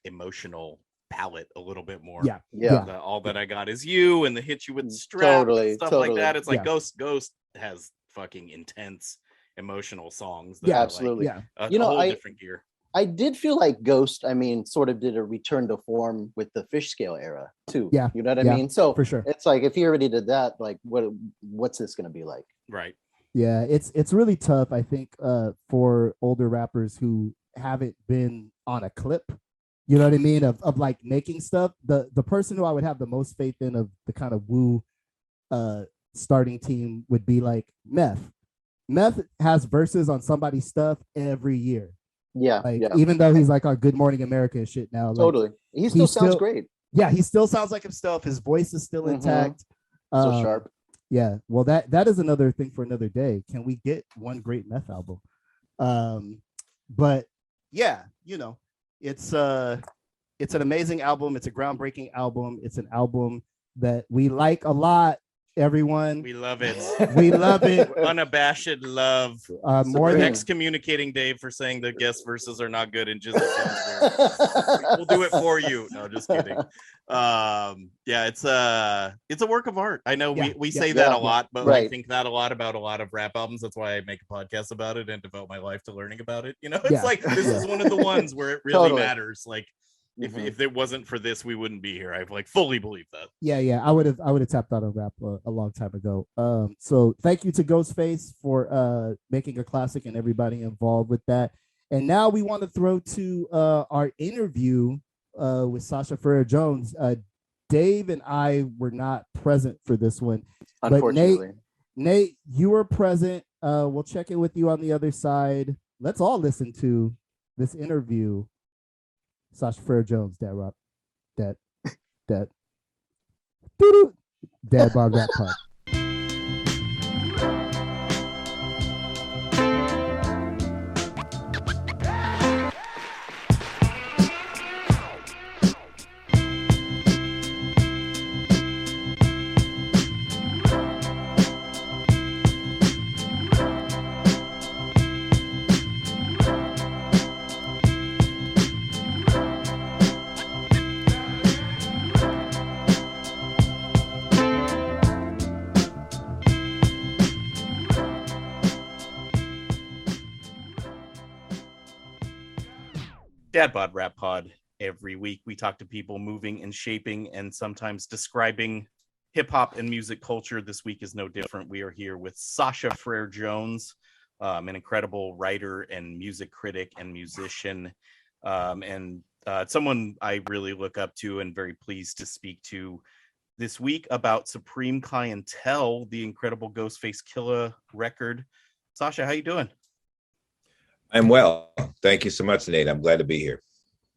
emotional palette a little bit more. Yeah. All That I Got Is You and the Hit You With the Strap and stuff like that. It's like Ghost has fucking intense emotional songs. Yeah, absolutely. Like, you know, a whole different gear. I did feel like Ghost, I mean, sort of did a return to form with the Fish Scale era too. Yeah. You know what I mean? So for sure. It's like if he already did that, like what's this gonna be like? Right. Yeah, it's really tough, I think, for older rappers who haven't been on a clip, you know what I mean, of like making stuff. The person who I would have the most faith in of the kind of Wu starting team would be like Meth. Meth has verses on somebody's stuff every year. Yeah, like even though he's like on Good Morning America and shit now. Like, totally. He still sounds great. Yeah, he still sounds like himself. His voice is still intact. So sharp. Yeah, well, that is another thing for another day. Can we get one great Meth album? But yeah, you know, it's an amazing album. It's a groundbreaking album. It's an album that we like a lot. Everyone, we love it. We love it. Unabashed love. More than excommunicating Dave for saying the guest verses are not good and just we'll do it for you. No, just kidding. Yeah, it's a work of art. I know we say that a lot, but I think that a lot about a lot of rap albums. That's why I make a podcast about it and devote my life to learning about it. You know, it's like this is one of the ones where it really matters. Like if it wasn't for this, we wouldn't be here. I like fully believe that. Yeah. I would have tapped out on rap a long time ago. So thank you to Ghostface for making a classic and everybody involved with that. And now we want to throw to our interview with Sasha Frere-Jones. Dave and I were not present for this one. Unfortunately. But Nate, you were present. We'll check in with you on the other side. Let's all listen to this interview. Sasha Frere-Jones, Dad Bod Rap Pod. Dad Bod Rap Pod. Every week we talk to people moving and shaping and sometimes describing hip hop and music culture. This week is no different. We are here with Sasha Frere-Jones, an incredible writer and music critic and musician, and someone I really look up to and very pleased to speak to this week about Supreme Clientele, the incredible Ghostface Killah record. Sasha, how you doing? I'm well. Thank you so much, Nate. I'm glad to be here.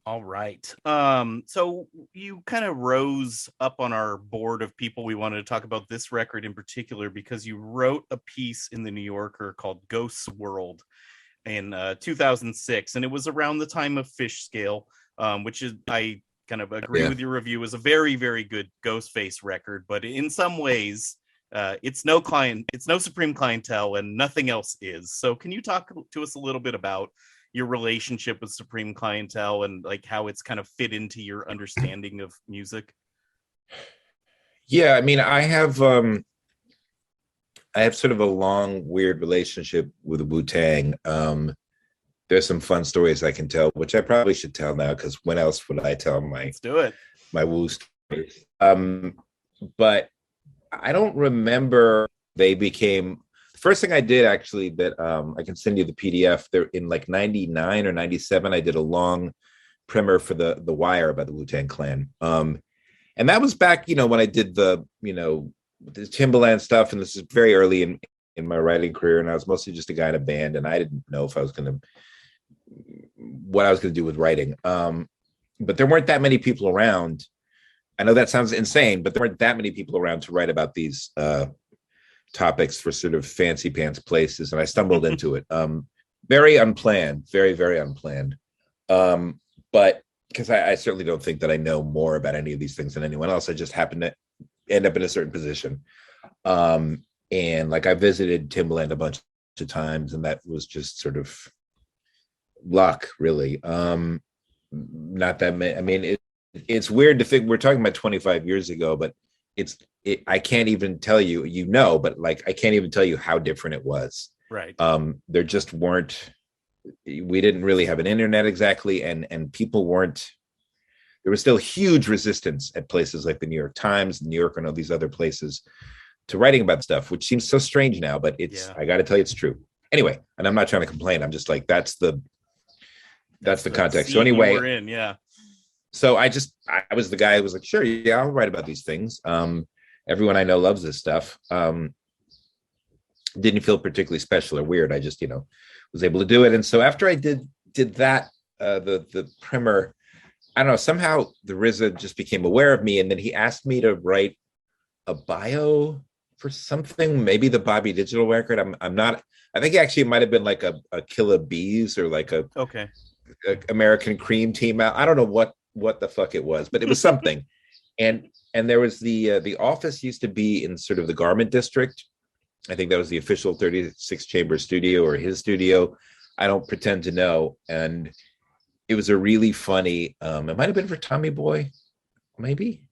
All right. So you kind of rose up on our board of people we wanted to talk about this record in particular because you wrote a piece in the New Yorker called Ghost's World in 2006. And it was around the time of Fish Scale, which is, I kind of agree with your review, is a very, very good Ghostface record. But in some ways, it's no Supreme Clientele and nothing else is. So can you talk to us a little bit about your relationship with Supreme Clientele and like how it's kind of fit into your understanding of music? Yeah, I mean, I have sort of a long, weird relationship with Wu-Tang. There's some fun stories I can tell, which I probably should tell now, because when else would I tell Let's do it. my Wu stories? But I don't remember they became. The first thing I did actually that I can send you the PDF. There in like 99 or 97, I did a long primer for the Wire by the Wu-Tang Clan. And that was back, when I did the Timbaland stuff, and this is very early in my writing career, and I was mostly just a guy in a band, and I didn't know if what I was gonna do with writing. But there weren't that many people around. I know that sounds insane, but there weren't that many people around to write about these topics for sort of fancy pants places, and I stumbled into it. Very unplanned, very, very unplanned. But because I certainly don't think that I know more about any of these things than anyone else. I just happened to end up in a certain position. And like I visited Timbaland a bunch of times, and that was just sort of luck, really. Not that many. I mean, it's weird to think we're talking about 25 years ago, but I can't even tell you, but like I can't even tell you how different it was. Right. There just weren't. We didn't really have an internet exactly, and people weren't. There was still huge resistance at places like the New York Times, New York, and all these other places to writing about stuff, which seems so strange now, but I got to tell you, it's true. Anyway, and I'm not trying to complain. I'm just like, that's the context. So anyway, we're in, yeah. So I was the guy who was like, sure, yeah, I'll write about these things. Everyone I know loves this stuff. Didn't feel particularly special or weird. I just, was able to do it. And so after I did that, the primer, I don't know, somehow the RZA just became aware of me, and then he asked me to write a bio for something, maybe the Bobby Digital record. I'm not. I think actually it might have been like a Killah Bees or like a American Cream Team. I don't know what the fuck it was, but it was something. and there was the office used to be in sort of the Garment District. I think that was the official 36 chamber studio or his studio. I don't pretend to know. And it was a really funny, it might have been for Tommy Boy, maybe.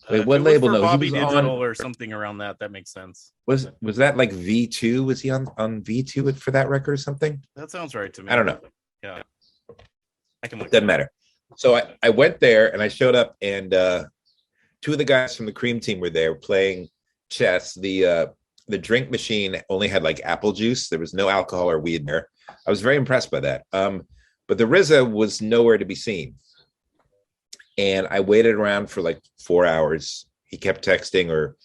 Wait, what label? No, Bobby he was Digital on, or something around that. That makes sense. Was that like V2? Was he on V2 for that record or something? That sounds right to me. I don't know. Yeah, I can look. Doesn't matter. So I went there and I showed up, and two of the guys from the Cream Team were there playing chess. The drink machine only had like apple juice. There was no alcohol or weed there. I was very impressed by that. But the RZA was nowhere to be seen. And I waited around for like 4 hours. He kept texting, or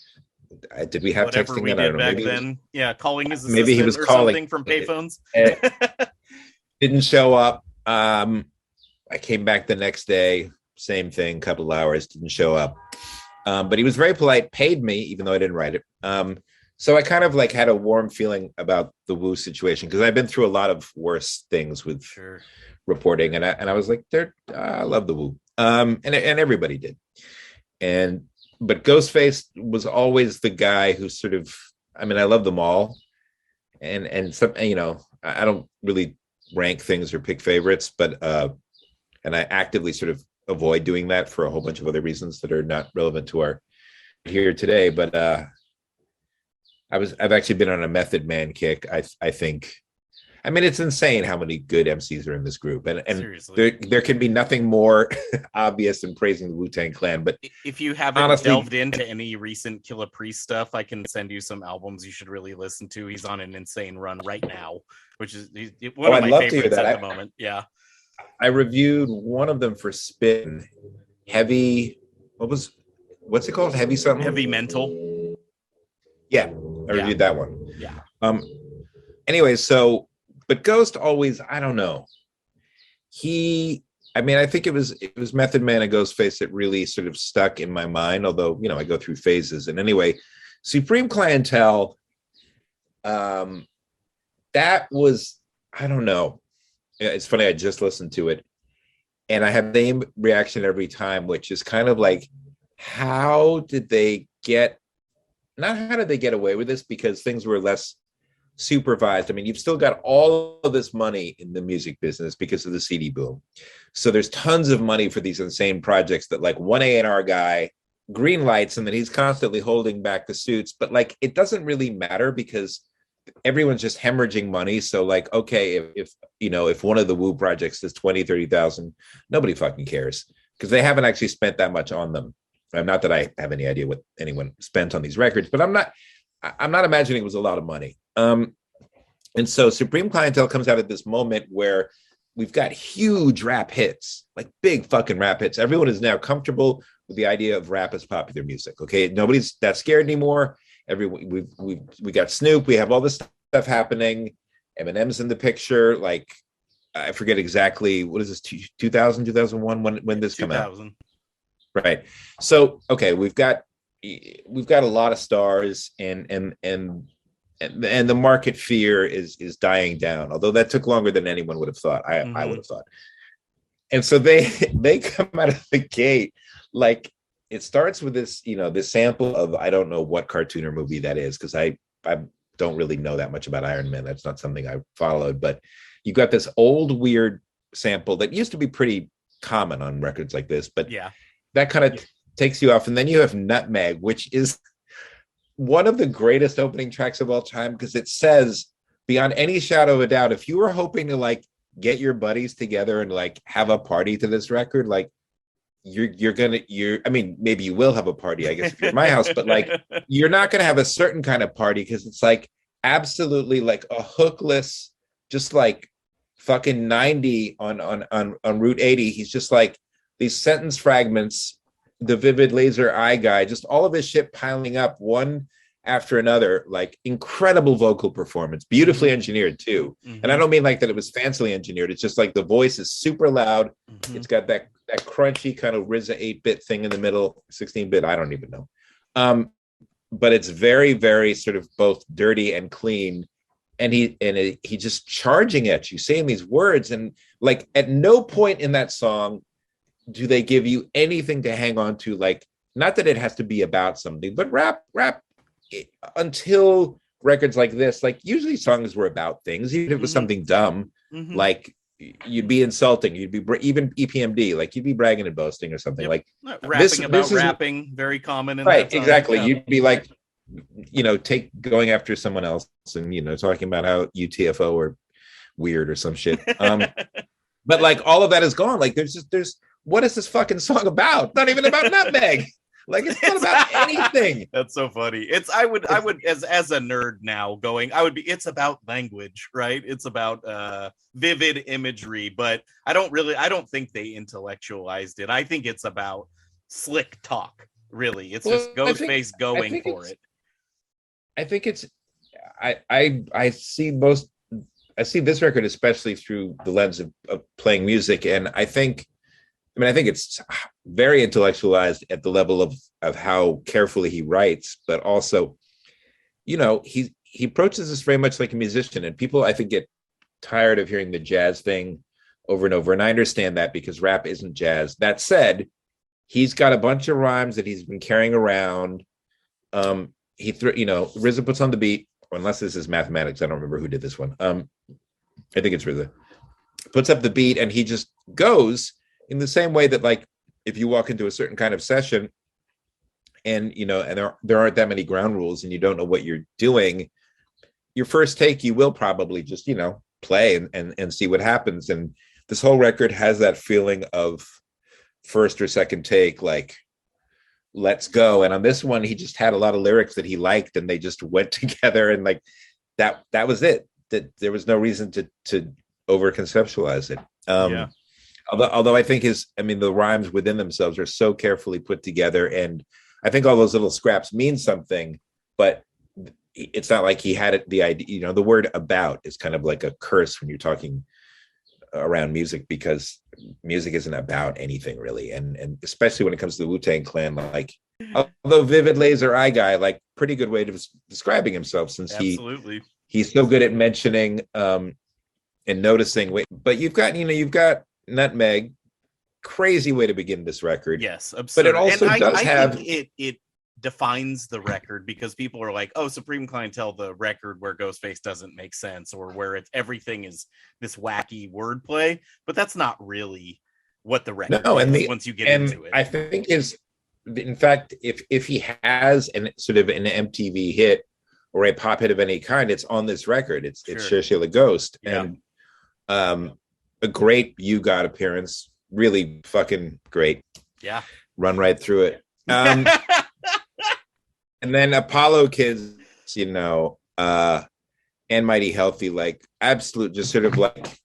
did we have whatever texting we then? I did don't know. back Maybe then. Yeah, calling his maybe he was assistant or calling something from payphones. Didn't show up. I came back the next day, same thing, couple of hours, didn't show up. But he was very polite, paid me, even though I didn't write it. So I kind of like had a warm feeling about the Wu situation, because I've been through a lot of worse things with reporting, and I was like, I love the Wu. And everybody did. But Ghostface was always the guy who sort of, I mean, I love them all. And some, I don't really rank things or pick favorites, but and I actively sort of avoid doing that for a whole bunch of other reasons that are not relevant to our here today. But I've actually been on a Method Man kick. I think, I mean, it's insane how many good MCs are in this group, and there can be nothing more obvious than praising the Wu-Tang Clan. But if you haven't honestly delved into any recent Killah Priest stuff, I can send you some albums you should really listen to. He's on an insane run right now, which is one of my favorites at the moment. Yeah, I reviewed one of them for Spin. Heavy, what's it called? Heavy something? Heavy Mental. Yeah, I reviewed that one. Yeah. Anyway, so, but Ghost always, I don't know. I think it was Method Man and Ghostface that really sort of stuck in my mind, although, I go through phases. And anyway, Supreme Clientele, that was, I don't know. It's funny, I just listened to it, and I have the same reaction every time, which is kind of like, how did they get away with this? Because things were less supervised. I mean, you've still got all of this money in the music business because of the CD boom. So there's tons of money for these insane projects that like one A&R guy green lights, and then he's constantly holding back the suits. But like, it doesn't really matter because everyone's just hemorrhaging money. So like, okay, if one of the Wu projects is 20, 30,000, nobody fucking cares because they haven't actually spent that much on them. Not that I have any idea what anyone spent on these records, but I'm not imagining it was a lot of money. And so Supreme Clientele comes out at this moment where we've got huge rap hits, like big fucking rap hits. Everyone is now comfortable with the idea of rap as popular music. Okay, nobody's that scared anymore. We got Snoop. We have all this stuff happening. Eminem's in the picture. Like, I forget exactly, what is this, 2000, 2001, when this come out? Right. So, okay, we've got a lot of stars, and the market fear is dying down, although that took longer than anyone would have thought. I would have thought. And so they come out of the gate like it starts with this, this sample of, I don't know what cartoon or movie that is, because I don't really know that much about Iron Man. That's not something I followed, but you got this old weird sample that used to be pretty common on records like this, but that kind of takes you off. And then you have Nutmeg, which is one of the greatest opening tracks of all time, because it says beyond any shadow of a doubt, if you were hoping to like get your buddies together and like have a party to this record, like I mean, maybe you will have a party, I guess, if you're at my house, but like, you're not going to have a certain kind of party, because it's like absolutely like a hookless, just like fucking 90 on Route 80. He's just like these sentence fragments, the vivid laser eye guy, just all of his shit piling up one after another, like incredible vocal performance, beautifully engineered too. And I don't mean like that it was fancily engineered. It's just like the voice is super loud. It's got that crunchy kind of RZA 8-bit thing in the middle, 16-bit, I don't even know. But it's very, very sort of both dirty and clean. And he just charging at you, saying these words. And like at no point in that song do they give you anything to hang on to. Like, not that it has to be about something, but rap until records like this, like usually songs were about things, even if it was something dumb, like you'd be insulting, you'd be even EPMD, like you'd be bragging and boasting or something. Like rapping about rapping, very common in right, that time. exactly. You'd be like, going after someone else and talking about how UTFO or weird or some shit. But like all of that is gone. Like there's what is this fucking song about? Not even about Nutmeg. Like it's not about anything. That's so funny. I would as a nerd now it's about language, right? It's about vivid imagery, but I don't think they intellectualized it. I think it's about slick talk, really. It's just Ghostface going for it. I think it's I see this record especially through the lens of playing music, and I think it's very intellectualized at the level of how carefully he writes, but also, he approaches this very much like a musician, and people I think get tired of hearing the jazz thing over and over. And I understand that because rap isn't jazz. That said, he's got a bunch of rhymes that he's been carrying around. RZA puts on the beat, unless this is mathematics. I don't remember who did this one. I think it's RZA. Puts up the beat and he just goes in the same way that, like, if you walk into a certain kind of session and, and there aren't that many ground rules and you don't know what you're doing, your first take, you will probably just, play and see what happens. And this whole record has that feeling of first or second take, like, let's go. And on this one, he just had a lot of lyrics that he liked and they just went together, and like that was it. That there was no reason to over conceptualize it. Although I think the rhymes within themselves are so carefully put together, and I think all those little scraps mean something, but it's not like he had it, the idea, the word about is kind of like a curse when you're talking around music, because music isn't about anything really. And especially when it comes to the Wu-Tang Clan, like, although vivid laser eye guy, like pretty good way of describing himself, since he's so good at mentioning and noticing. But you've got Nutmeg, crazy way to begin this record. Yes, absurd. But it also does have think it defines the record, because people are like, oh, Supreme Clientele, the record where Ghostface doesn't make sense, or where everything is this wacky wordplay. But that's not really what the record is once you get into it. I think in fact, if he has an sort of an MTV hit or a pop hit of any kind, it's on this record. It's Shea the Ghost. Yeah. And a great You Got appearance, really fucking great. Yeah, run right through it. And then Apollo Kids, and Mighty Healthy, like absolute, just sort of like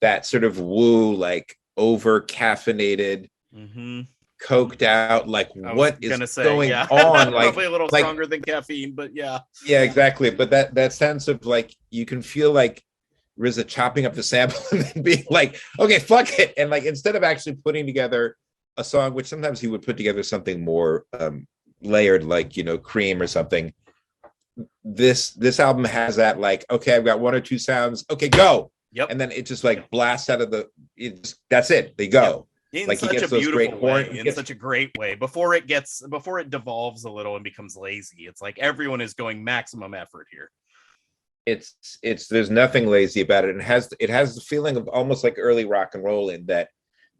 that sort of woo, like over caffeinated, coked out, like what is going on? Like probably a little stronger than caffeine, but yeah, exactly. But that sense of like, you can feel like RZA chopping up the sample and then being like, okay, fuck it, and like instead of actually putting together a song, which sometimes he would put together something more layered, like Cream or something. This album has that, like, okay, I've got one or two sounds, okay, go. Yep. And then it just like blasts out of that's it, they go. in Like he such a gets those great beautiful way, horn. in such a great way. Before it devolves a little and becomes lazy, it's like everyone is going maximum effort here. It's there's nothing lazy about it. And it has the feeling of almost like early rock and roll in that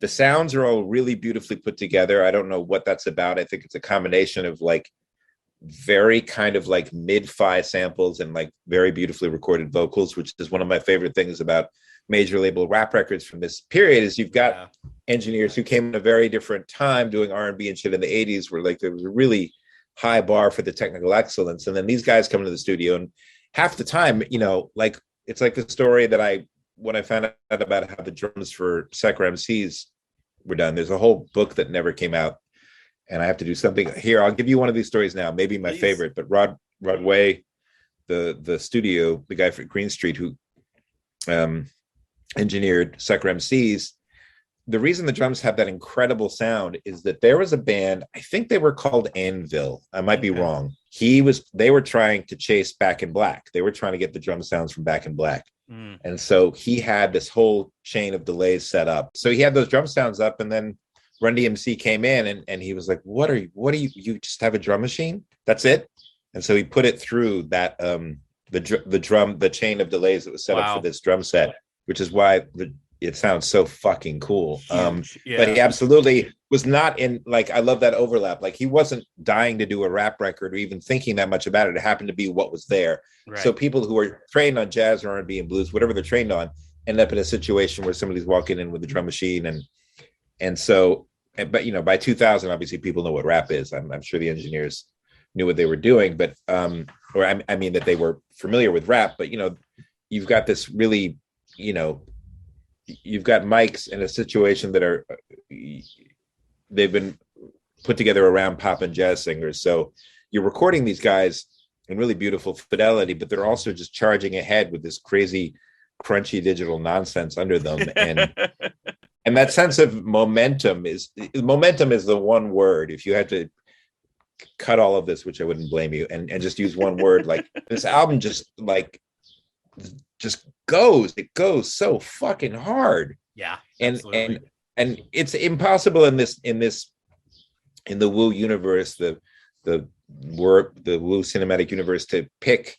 the sounds are all really beautifully put together. I don't know what that's about. I think it's a combination of like very kind of like mid-fi samples and like very beautifully recorded vocals, which is one of my favorite things about major label rap records from this period. Is you've got engineers who came in a very different time doing R&B and shit in the 80s, where like there was a really high bar for the technical excellence, and then these guys come into the studio, and half the time, you know, like it's like the story that when I found out about how the drums for Secra MCs were done, there's a whole book that never came out, and I have to do something here. I'll give you one of these stories now, maybe my favorite, but Rod Way, the studio, the guy for Green Street who engineered Secra MCs, the reason the drums have that incredible sound is that there was a band, I think they were called Anvil, I might be wrong. They were trying to chase Back in Black. They were trying to get the drum sounds from Back in Black. And so he had this whole chain of delays set up. So he had those drum sounds up, and then Run DMC came in and he was like, what are you just have a drum machine? That's it? And so he put it through that the chain of delays that was set up for this drum set, which is why it sounds so fucking cool. But he absolutely was not in, like, I love that overlap. Like he wasn't dying to do a rap record or even thinking that much about it. It happened to be what was there. Right. So people who are trained on jazz or R&B and blues, whatever they're trained on, end up in a situation where somebody's walking in with a drum machine. And so, but you know, by 2000, obviously people know what rap is. I'm sure the engineers knew what they were doing, but, I mean that they were familiar with rap, but you know, you've got this really, you know, you've got mics in a situation that are, they've been put together around pop and jazz singers. So you're recording these guys in really beautiful fidelity, but they're also just charging ahead with this crazy, crunchy digital nonsense under them. And that sense of momentum is the one word. If you had to cut all of this, which I wouldn't blame you, and just use one word, like this album just goes so fucking hard. Yeah. And it's impossible in the Wu universe, the Wu cinematic universe, to pick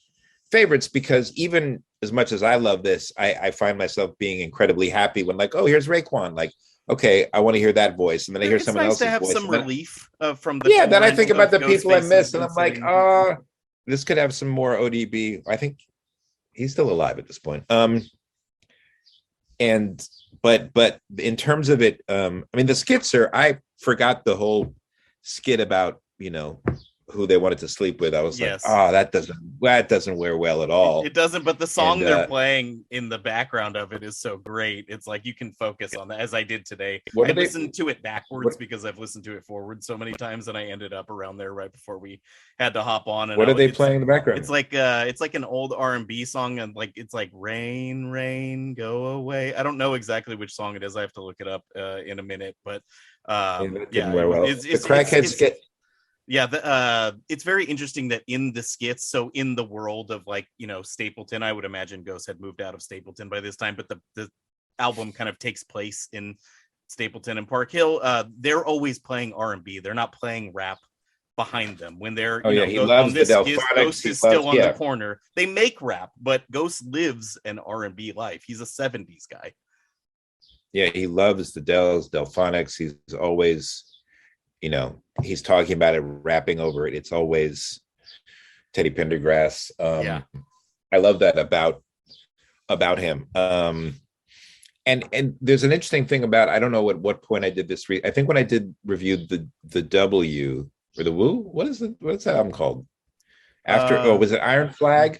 favorites, because even as much as I love this, I find myself being incredibly happy when, like, oh, here's Raekwon, like, okay, I want to hear that voice, and then I hear someone else's voice. It's nice to have some relief from the then I think about the people I miss, and I'm like, this could have some more ODB. I think he's still alive at this point. But in terms of it, I mean, the skits I forgot the whole skit about, you know, who they wanted to sleep with. I was like, that doesn't wear well at all. It doesn't, but the song they're playing in the background of it is so great. It's like you can focus on that, as I did today. I listened to it backwards because I've listened to it forward so many times, and I ended up around there right before we had to hop on. And what are they playing in the background? It's like an old R&B song, and like it's like Rain, Rain, Go Away. I don't know exactly which song it is. I have to look it up in a minute, but the crackheads get. Yeah, it's very interesting that in the skits, so in the world of, like, you know, Stapleton, I would imagine Ghost had moved out of Stapleton by this time, but the album kind of takes place in Stapleton and Park Hill. They're always playing R&B. They're not playing rap behind them. When they're, he loves the Delphonics. Ghost is still on the corner. They make rap, but Ghost lives an R&B life. He's a 70s guy. Yeah, he loves the Delphonics. He's always, you know, he's talking about it, rapping over it. It's always Teddy Pendergrass. I love that about him. And there's an interesting thing about, I don't know at what point I did this. I think when I reviewed the W or the Woo. What's that album called? After was it Iron Flag?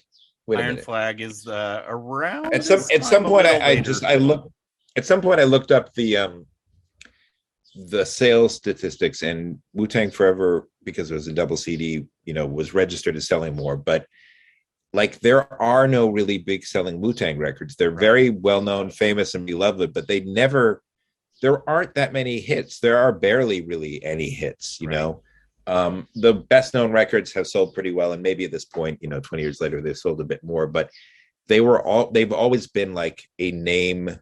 Iron Flag is around. At some point I looked up the sales statistics, and Wu-Tang Forever, because it was a double CD, you know, was registered as selling more, but like there are no really big selling Wu-Tang records. They're very well known, famous, and beloved, but there aren't that many hits. There are barely really any hits, you know. The best known records have sold pretty well, and maybe at this point, you know, 20 years later, they've sold a bit more, but they've always been like a name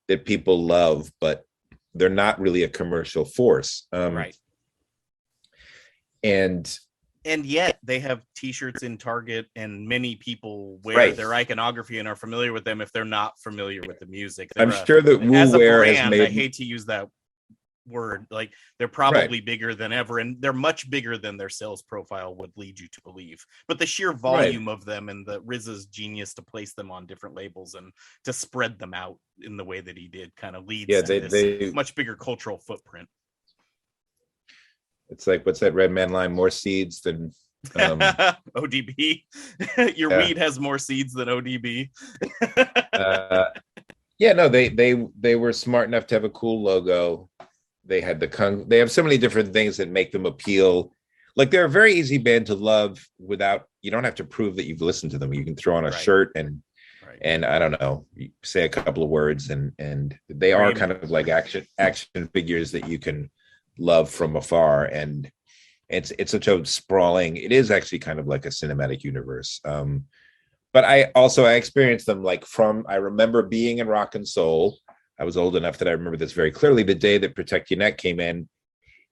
that people love, but they're not really a commercial force. Right. And yet they have t-shirts in Target, and many people wear Right. their iconography and are familiar with them if they're not familiar with the music. They're I'm sure that as a Wu Wear has brand, made. I hate to use that word, like they're probably bigger than ever, and they're much bigger than their sales profile would lead you to believe. But the sheer volume of them and the RZA's genius to place them on different labels and to spread them out in the way that he did kind of leads to this much bigger cultural footprint. It's like, what's that Red Man line? More seeds than ODB. Your weed has more seeds than ODB. Yeah, no, they were smart enough to have a cool logo. They had they have so many different things that make them appeal. Like, they're a very easy band to love without, you don't have to prove that you've listened to them. You can throw on a shirt and I don't know, you say a couple of words, and they are kind of like action figures that you can love from afar. And it's such a sprawling, it is actually kind of like a cinematic universe. But I experienced them like I remember being in rock and soul. I was old enough that I remember this very clearly, the day that Protect Your Neck came in.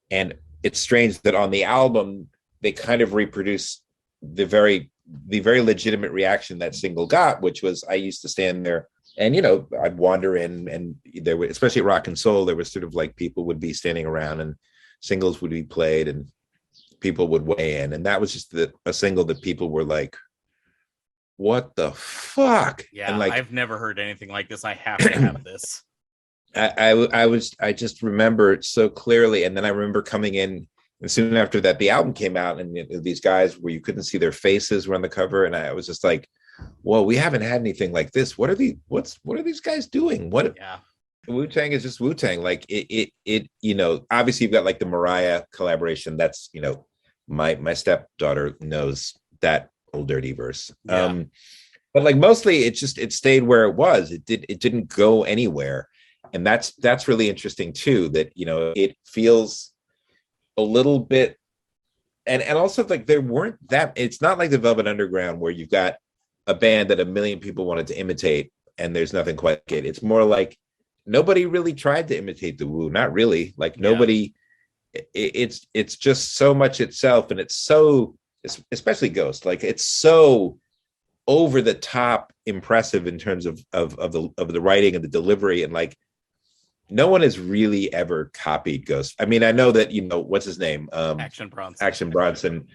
And it's strange that on the album, they kind of reproduce the very legitimate reaction that single got, which was, I used to stand there and, I'd wander in, and there were, especially at Rock and Soul, there was sort of like people would be standing around and singles would be played and people would weigh in. And that was just a single that people were like, what the fuck? Yeah, and like, I've never heard anything like this. I have to have this. I just remember it so clearly. And then I remember coming in, and soon after that, the album came out, and these guys where you couldn't see their faces were on the cover. And I was just like, whoa, we haven't had anything like this. What are these guys doing? Wu-Tang is just Wu-Tang. Like it, obviously you've got like the Mariah collaboration. That's, my stepdaughter knows that Old Dirty verse. Yeah. But like mostly it stayed where it was. It didn't go anywhere. And that's really interesting too, that, it feels a little bit, and also like there weren't that, it's not like the Velvet Underground where you've got a band that a million people wanted to imitate and there's nothing quite like it. It's more like nobody really tried to imitate the Wu, not really. Like nobody, it's just so much itself, and it's so, especially Ghost, like it's so over the top impressive in terms of the writing and the delivery, and like no one has really ever copied Ghost. I mean, I know that, what's his name? Action Bronson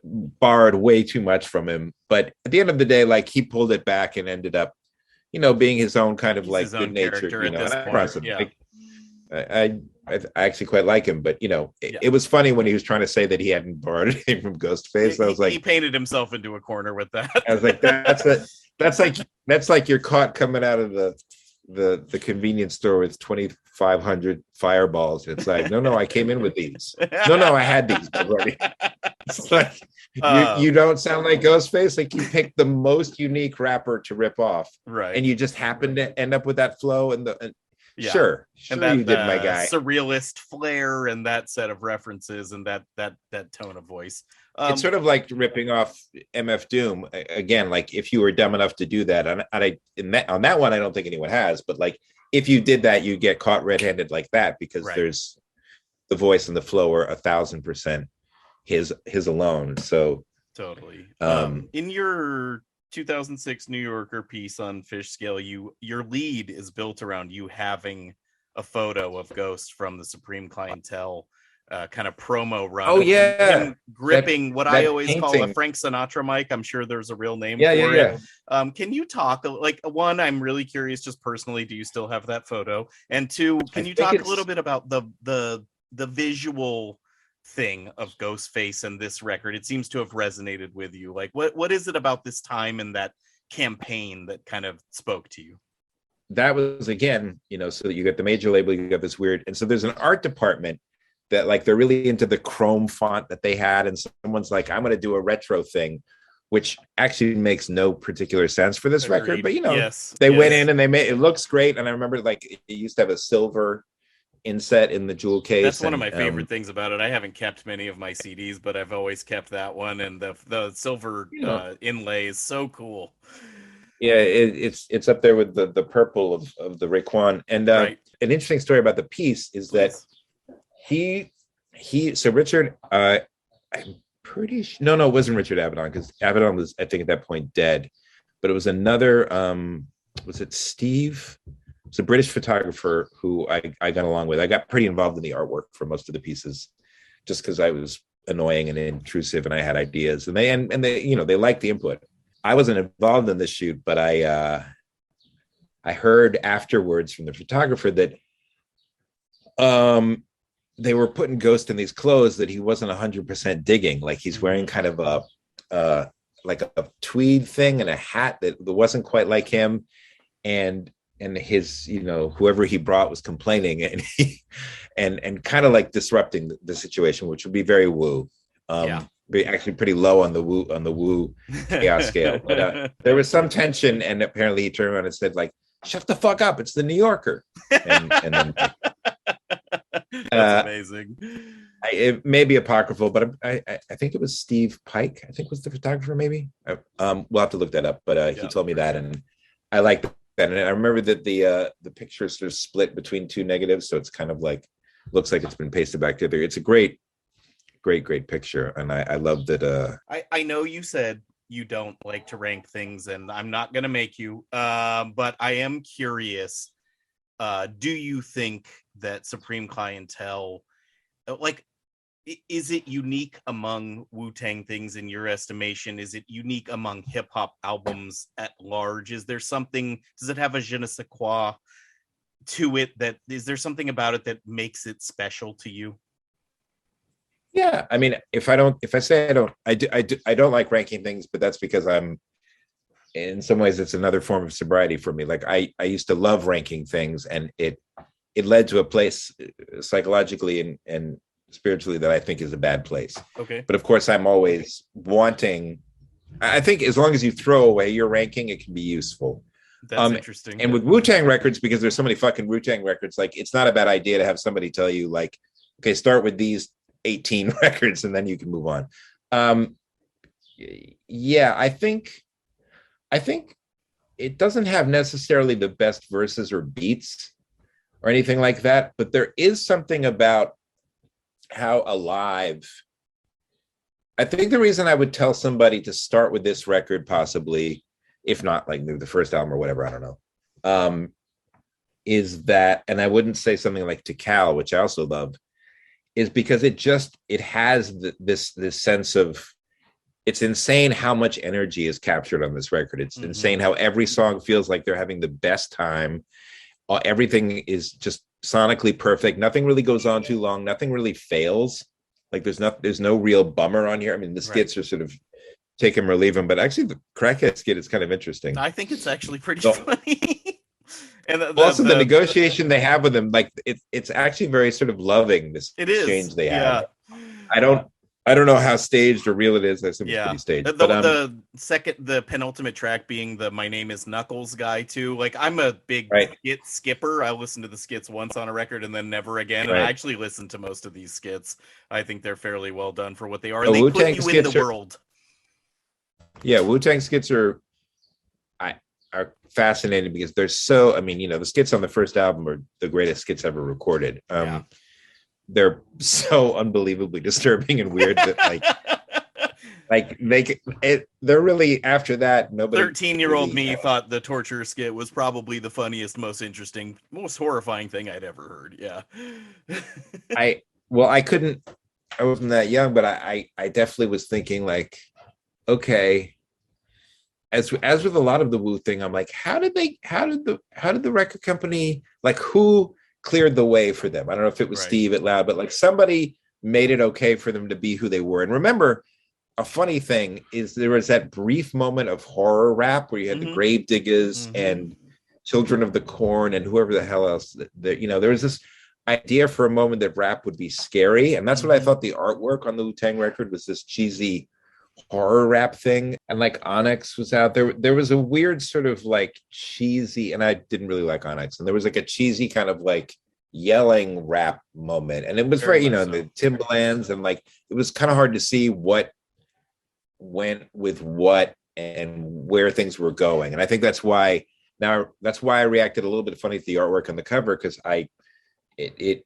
borrowed way too much from him. But at the end of the day, like he pulled it back and ended up, being his own kind of like good natured, Bronson. Yeah. Like, I actually quite like him, but it was funny when he was trying to say that he hadn't borrowed anything from Ghostface. I was like, he painted himself into a corner with that. I was like, that's like you're caught coming out of the convenience store with 2,500 fireballs. It's like, no, I came in with these. No, I had these already. It's like you don't sound like Ghostface. Like you picked the most unique rapper to rip off, right? And you just happened to end up with that flow and yeah. Sure, and that, you did, my guy. Surrealist flair and that set of references and that tone of voice. It's sort of like ripping off MF Doom again. Like if you were dumb enough to do that, on that one, I don't think anyone has. But like if you did that, you get caught red-handed like that, because there's the voice and the flow are 1,000% his alone. So totally. In your 2006 New Yorker piece on Fish Scale, your lead is built around you having a photo of Ghost from the Supreme Clientele kind of promo run. Oh yeah, him gripping what I always call a Frank Sinatra mic. I'm sure there's a real name for it. Can you talk, like, one, I'm really curious, just personally, do you still have that photo? And two, can you talk a little bit about the visual thing of Ghostface and this record? It seems to have resonated with you. Like what is it about this time and that campaign that kind of spoke to you? That was, again, so that you got the major label, you got this weird, and so there's an art department that like they're really into the chrome font that they had, and someone's like, I'm going to do a retro thing, which actually makes no particular sense for this record, but they went in and they made it looks great. And I remember like it used to have a silver inset in the jewel case. That's one of my favorite things about it. I haven't kept many of my CDs, but I've always kept that one, and the silver inlay is so cool. Yeah, it's up there with the purple of the Raekwon. And Right. an interesting story about the piece is that so Richard, I'm pretty sure, no, it wasn't Richard Avedon, because Avedon was, I think, at that point dead, but it was another, was it Steve? It's a British photographer who I got along with. I got pretty involved in the artwork for most of the pieces, just because I was annoying and intrusive and I had ideas, and they you know, they liked the input. I wasn't involved in the shoot, but I heard afterwards from the photographer that they were putting Ghost in these clothes that he wasn't 100% digging. Like he's wearing kind of a like a tweed thing and a hat that wasn't quite like him, and his, you know, whoever he brought was complaining, and he and kind of like disrupting the situation, which would be very woo. Be actually pretty low on the woo chaos scale. But there was some tension, and apparently he turned around and said, like, "Shut the fuck up! It's the New Yorker." And then that's amazing. It may be apocryphal, but I think it was Steve Pike, I think was the photographer, maybe. We'll have to look that up, but he told me that, and I like that. And I remember that the picture is sort of split between two negatives, so it's kind of like, looks like it's been pasted back together. It's a great picture, and I love that. I know you said you don't like to rank things, and I'm not gonna make you, but I am curious. Do you think that Supreme Clientele, like, is it unique among Wu-Tang things in your estimation? Is it unique among hip-hop albums at large? Is there something, does it have a je ne sais quoi to it? That is there something about it that makes it special to you? Yeah, I mean, I don't like ranking things, but that's because I'm, in some ways, it's another form of sobriety for me. Like I used to love ranking things, and it led to a place psychologically and spiritually that I think is a bad place. Okay. But of course, I'm always wanting, I think as long as you throw away your ranking, it can be useful. That's interesting. And with Wu-Tang records, because there's so many fucking Wu-Tang records, like it's not a bad idea to have somebody tell you, like, okay, start with these 18 records and then you can move on. Yeah, I think it doesn't have necessarily the best verses or beats or anything like that, but there is something about how alive. I think the reason I would tell somebody to start with this record, possibly, if not like the first album or whatever, I don't know, is that, and I wouldn't say something like To Cal, which I also love, is because it has this sense of, it's insane how much energy is captured on this record. It's insane how every song feels like they're having the best time. Everything is just sonically perfect. Nothing really goes on too long. Nothing really fails. Like there's no real bummer on here. I mean, the skits are sort of take him or leave him, but actually the Crackhead skit is kind of interesting. I think it's actually pretty funny. And the negotiation they have with him, like it's actually very sort of loving, this exchange they have. I don't know how staged or real it is. I assume it's pretty staged. The penultimate track being the "My Name Is Knuckles" guy too. Like I'm a big skit skipper. I listen to the skits once on a record and then never again. And I actually listen to most of these skits. I think they're fairly well done for what they are. And they put you in the world. Yeah, Wu-Tang skits are fascinating because they're so. I mean, you know, the skits on the first album are the greatest skits ever recorded. They're so unbelievably disturbing and weird that they're really, after that, nobody. 13-year-old me thought the torture skit was probably the funniest, most interesting, most horrifying thing I'd ever heard. Yeah. I wasn't that young, but I definitely was thinking, like, okay, as with a lot of the Wu thing, I'm like, how did the record company, like, who cleared the way for them? I don't know if it was Steve at Loud, but like somebody made it okay for them to be who they were. And remember, a funny thing is there was that brief moment of horror rap where you had the Grave Diggers and Children of the Corn and whoever the hell else. You know, there was this idea for a moment that rap would be scary, and that's what I thought the artwork on the Wu-Tang record was, this cheesy horror rap thing. And like Onyx was out there. There was a weird sort of like cheesy, and I didn't really like Onyx, and there was like a cheesy kind of like yelling rap moment, and it was very, you know, the Timbalands, and like it was kind of hard to see what went with what and where things were going. And I think that's why I reacted a little bit funny to the artwork on the cover, because it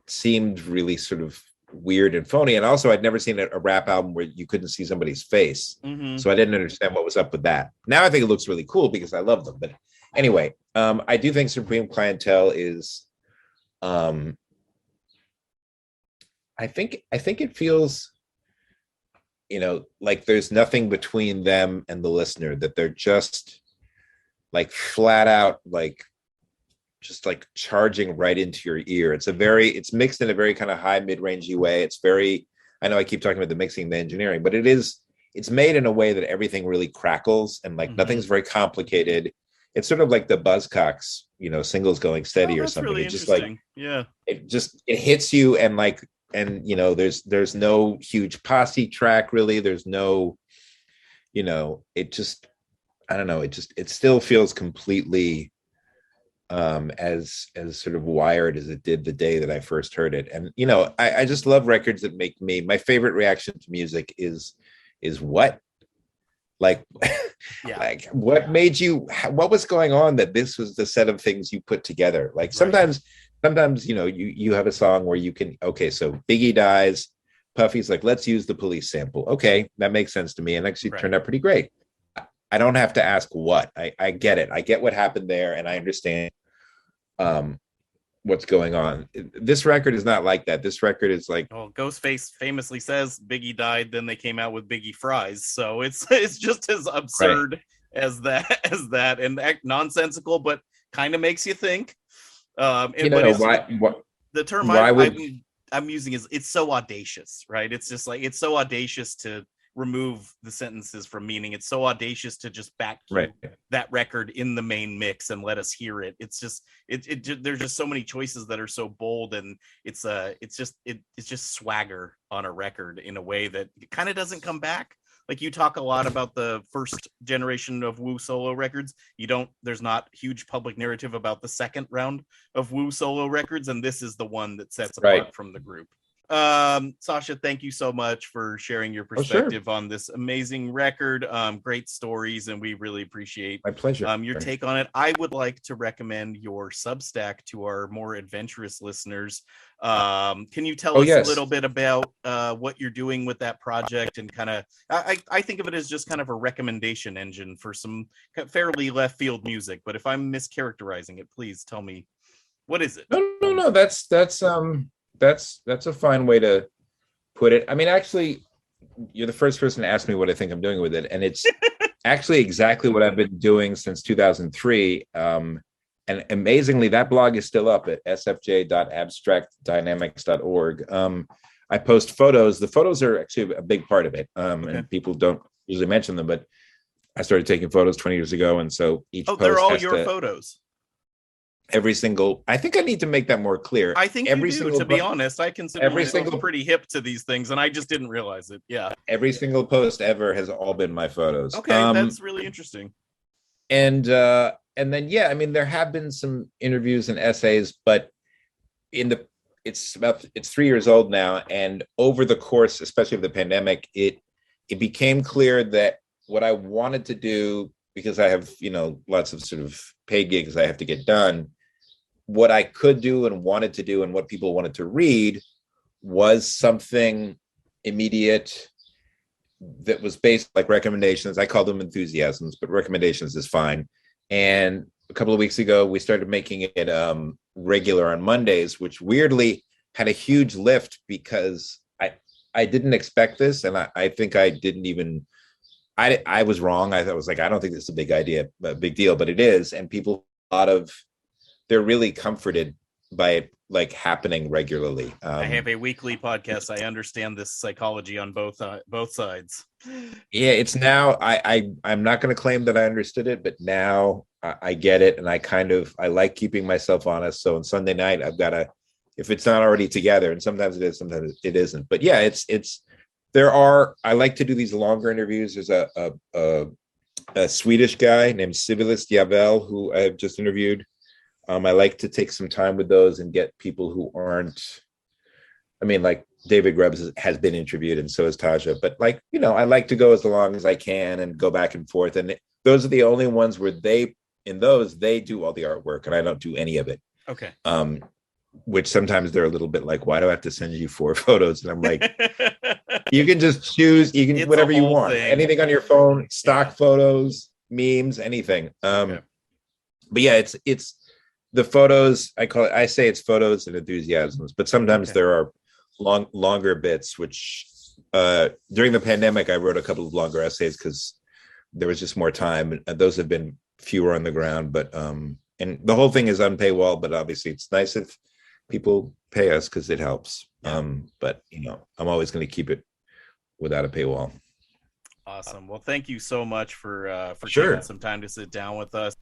seemed really sort of weird and phony. And also I'd never seen a rap album where you couldn't see somebody's face. So I didn't understand what was up with that. Now I think it looks really cool because I love them. But anyway, I do think Supreme Clientele is I think it feels, like there's nothing between them and the listener, that they're just like flat out, like just like charging right into your ear. It's mixed in a very kind of high mid-rangey way. It's very, I know I keep talking about the mixing and the engineering, but it's made in a way that everything really crackles and like nothing's very complicated. It's sort of like the Buzzcocks, singles going steady or something. Really, it's just like, yeah, it hits you, and there's no huge posse track really. There's no, it just, I don't know. It still feels completely as sort of wired as it did the day that I first heard it. And I just love records that make me, my favorite reaction to music is what, like, yeah. like what made you, what was going on that this was the set of things you put together? Like sometimes you have a song where you can, okay, so Biggie dies, Puffy's like, let's use the Police sample. Okay, that makes sense to me, and actually turned out pretty great. I don't have to ask what. I get it. I get what happened there, and I understand what's going on. This record is not like that. This record is like, Ghostface famously says Biggie died, then they came out with Biggie fries. So it's just as absurd as that, and nonsensical, but kind of makes you think. The term I'm using is, it's so audacious, right? It's just like, it's so audacious to remove the sentences from meaning. It's so audacious to just back that record in the main mix and let us hear it. It's just there's just so many choices that are so bold, and it's just swagger on a record in a way that kind of doesn't come back. Like, you talk a lot about the first generation of Wu solo records. There's not huge public narrative about the second round of Wu solo records, and this is the one that sets apart from the group. Sasha, thank you so much for sharing your perspective on this amazing record. Great stories, and we really appreciate my pleasure. Your take on it. I would like to recommend your Substack to our more adventurous listeners. Can you tell us a little bit about what you're doing with that project, and kind of, I think of it as just kind of a recommendation engine for some fairly left field music, but if I'm mischaracterizing it, please tell me, what is it? No, that's a fine way to put it. I mean, actually, you're the first person to ask me what I think I'm doing with it, and it's actually exactly what I've been doing since 2003. And amazingly, that blog is still up at sfj.abstractdynamics.org. I post photos. The photos are actually a big part of it, and people don't usually mention them, but I started taking photos 20 years ago, and so each post they're all your photos. Every single, I think I need to make that more clear. I think every you do, to be honest. I consider myself pretty hip to these things, and I just didn't realize it. Yeah. Every single post ever has all been my photos. Okay, that's really interesting. And then, I mean, there have been some interviews and essays, but it's 3 years old now. And over the course, especially of the pandemic, it became clear that what I wanted to do, because I have, lots of sort of paid gigs I have to get done, what I could do and wanted to do and what people wanted to read was something immediate that was based like recommendations. I call them enthusiasms, but recommendations is fine. And a couple of weeks ago, we started making it regular on Mondays, which weirdly had a huge lift because I didn't expect this. And I think I didn't even, I was wrong. I was like, I don't think this is a big deal, but it is. And people, they're really comforted by it like happening regularly. I have a weekly podcast. I understand this psychology on both sides. Yeah, it's now, I'm not going to claim that I understood it, but now I get it. And I like keeping myself honest. So on Sunday night, I've got to, if it's not already together, and sometimes it is, sometimes it isn't. But yeah, I like to do these longer interviews. There's a Swedish guy named Civilist Javel who I've just interviewed. I like to take some time with those and get people who aren't I mean, like David Grubbs has been interviewed, and so is Tasha. But like, you know, I like to go as long as I can and go back and forth. And those are the only ones where they do all the artwork, and I don't do any of it. Okay. Which sometimes they're a little bit like, why do I have to send you 4 photos? And I'm like, you can just choose, you can It's whatever a you whole want, thing. anything on your phone, stock photos, memes, anything. Okay. But yeah, it's the photos. I say it's photos and enthusiasms, but sometimes there are longer bits, which during the pandemic, I wrote a couple of longer essays because there was just more time. Those have been fewer on the ground, but and the whole thing is on paywall, but obviously it's nice if people pay us because it helps. But you know, I'm always going to keep it without a paywall. Awesome. Well, thank you so much for Sure. taking some time to sit down with us.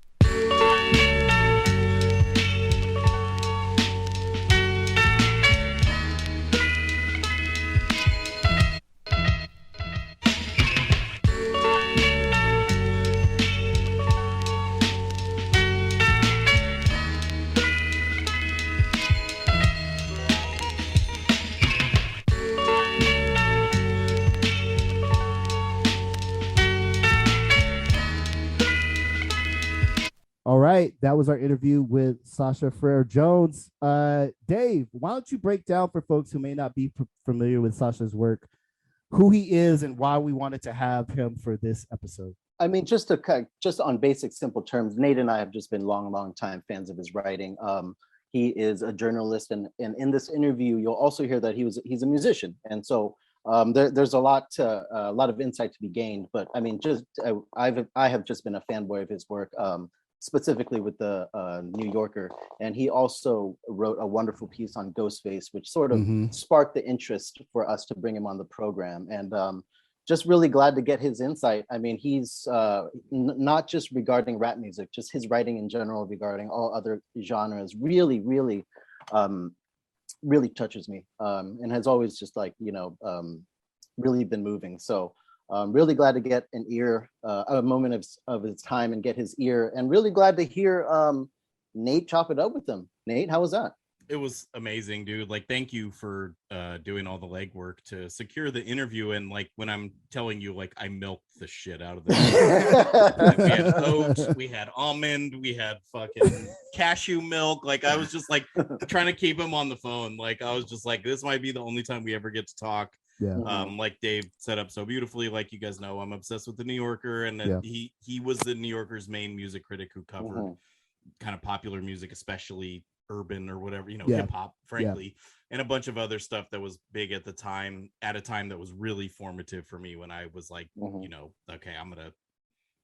All right, that was our interview with Sasha Frere-Jones. Dave, why don't you break down for folks who may not be familiar with Sasha's work, who he is and why we wanted to have him for this episode? I mean, just on basic, simple terms, Nate and I have just been long time fans of his writing. He is a journalist, and in this interview, you'll also hear that he's a musician, and so there's a lot of insight to be gained. But I mean, I have just been a fanboy of his work. Specifically with the New Yorker, and he also wrote a wonderful piece on Ghostface, which sort of sparked the interest for us to bring him on the program. And just really glad to get his insight. I mean, he's not just regarding rap music, just his writing in general regarding all other genres really touches me, and has always just like, you know, really been moving. So I'm really glad to get an ear, a moment of his time and get his ear, and really glad to hear Nate chop it up with him. Nate, how was that? It was amazing, dude. Like, thank you for doing all the legwork to secure the interview. And like, when I'm telling you, like, I milked the shit out of this. We had oats, we had almond, we had fucking cashew milk. Like, I was just like trying to keep him on the phone. Like, I was just like, this might be the only time we ever get to talk. Yeah. Like Dave set up so beautifully. Like, you guys know, I'm obsessed with the New Yorker, and that he was the New Yorker's main music critic who covered kind of popular music, especially urban or whatever, you know, hip hop, frankly, and a bunch of other stuff that was big at the time, at a time that was really formative for me when I was like, you know, okay, I'm gonna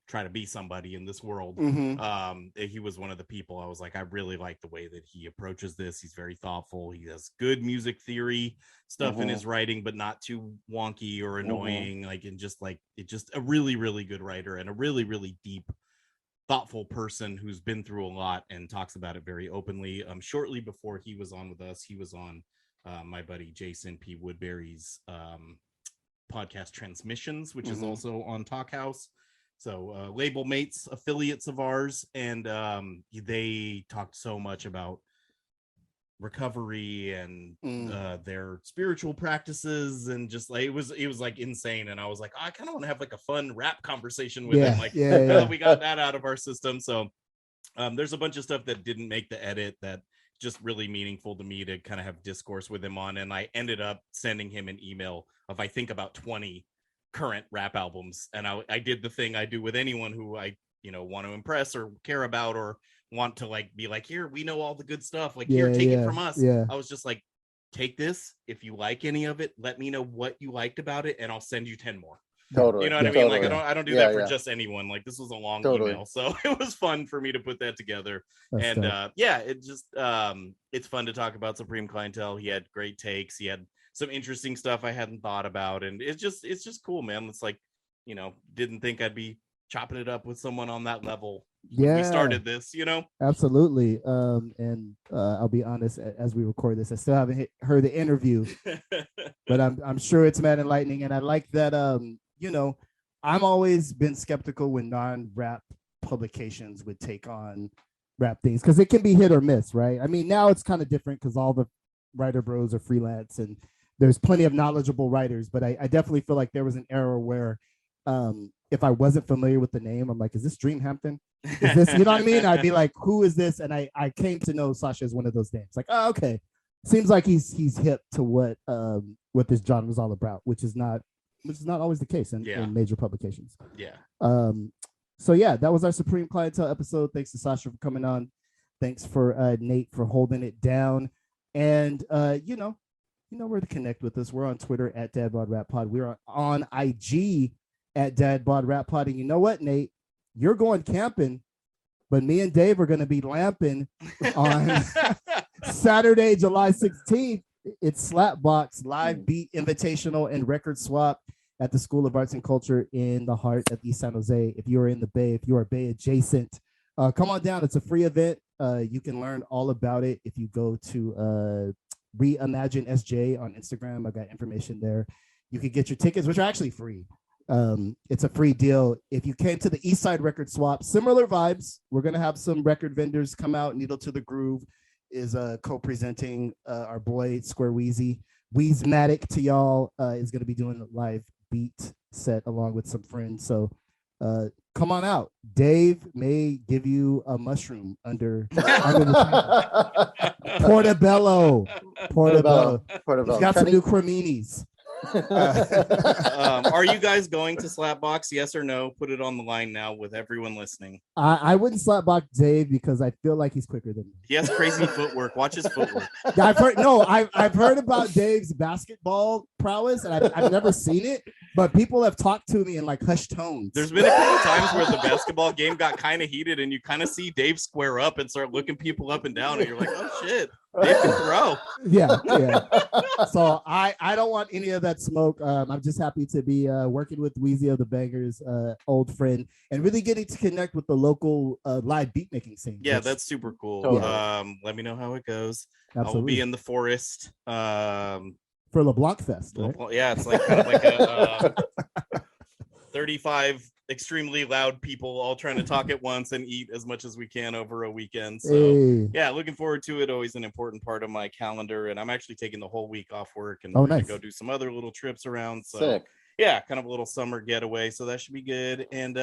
try to be somebody in this world. He was one of the people I was like, I really like the way that he approaches this. He's very thoughtful. He has good music theory stuff in his writing, but not too wonky or annoying. Like, and just like, it just a really good writer, and a really deep, thoughtful person who's been through a lot and talks about it very openly. Shortly before he was on with us, he was on my buddy Jason P. Woodbury's podcast Transmissions, which is also on Talk House. So label mates, affiliates of ours, and they talked so much about recovery and their spiritual practices, and just like it was like insane. And I was like, oh, I kind of want to have like a fun rap conversation with him. Like, we got that out of our system. So there's a bunch of stuff that didn't make the edit that just really meaningful to me to kind of have discourse with him on. And I ended up sending him an email of, I think, about 20 current rap albums, and I did the thing I do with anyone who I, you know, want to impress or care about or want to like be like, here, we know all the good stuff, like, here, take it from us. I was just like, take this, if you like any of it, let me know what you liked about it, and I'll send you 10 more. Totally. You know what I mean? Like, I don't do that for just anyone. Like, this was a long email, so it was fun for me to put that together. That's and it just it's fun to talk about Supreme Clientele. He had great takes. He had some interesting stuff I hadn't thought about, and it's just cool, man. It's like, you know, didn't think I'd be chopping it up with someone on that level when we started this, you know. Absolutely. And I'll be honest, as we record this, I still haven't heard the interview, but I'm sure it's mad enlightening. And I like that, you know, I'm always been skeptical when non-rap publications would take on rap things, because it can be hit or miss, right? I mean, now it's kind of different because all the writer bros are freelance, and there's plenty of knowledgeable writers, but I definitely feel like there was an era where if I wasn't familiar with the name, I'm like, is this Dreamhampton? Is this, you know what I mean? I'd be like, who is this? And I came to know Sasha as one of those names. Like, oh, okay. Seems like he's hip to what this genre was all about, which is not always the case in major publications. Yeah. So yeah, that was our Supreme Clientele episode. Thanks to Sasha for coming on. Thanks for Nate for holding it down. And you know where to connect with us. We're on Twitter at Bod Rap Pod. We're on IG at Bod Rap Pod. And you know what, Nate? You're going camping, but me and Dave are going to be lamping on Saturday, July 16th. It's Slapbox Live Beat Invitational and Record Swap at the School of Arts and Culture in the heart of East San Jose. If you're in the Bay, if you are Bay adjacent, come on down. It's a free event. You can learn all about it if you go to Reimagine SJ on Instagram. I got information there. You can get your tickets, which are actually free. It's a free deal. If you came to the East Side Record Swap, similar vibes. We're going to have some record vendors come out. Needle to the Groove is co-presenting our boy Square Wheezy. Weezmatic to y'all is going to be doing a live beat set along with some friends. So come on out. Dave may give you a mushroom under the Portobello. He's got some new creminis. Are you guys going to Slapbox? Yes or no? Put it on the line now with everyone listening. I wouldn't Slapbox Dave because I feel like he's quicker than me. He has crazy footwork. Watch his footwork. Yeah, I've heard about Dave's basketball prowess, and I've never seen it, but people have talked to me in like hushed tones. There's been a couple times where the basketball game got kind of heated, and you kind of see Dave square up and start looking people up and down, and you're like, oh shit. Dave can throw. Yeah. So I don't want any of that smoke. I'm just happy to be working with Weezy of the Bangers, old friend, and really getting to connect with the local live beat making scene. Yeah, that's super cool. Totally. Let me know how it goes. Absolutely. I will be in the forest. For LeBlanc Fest, right? Yeah, it's like kind of like a 35 extremely loud people all trying to talk at once and eat as much as we can over a weekend. So yeah, looking forward to it. Always an important part of my calendar, and I'm actually taking the whole week off work and we're gonna go do some other little trips around. So sick. Yeah, kind of a little summer getaway. So that should be good. And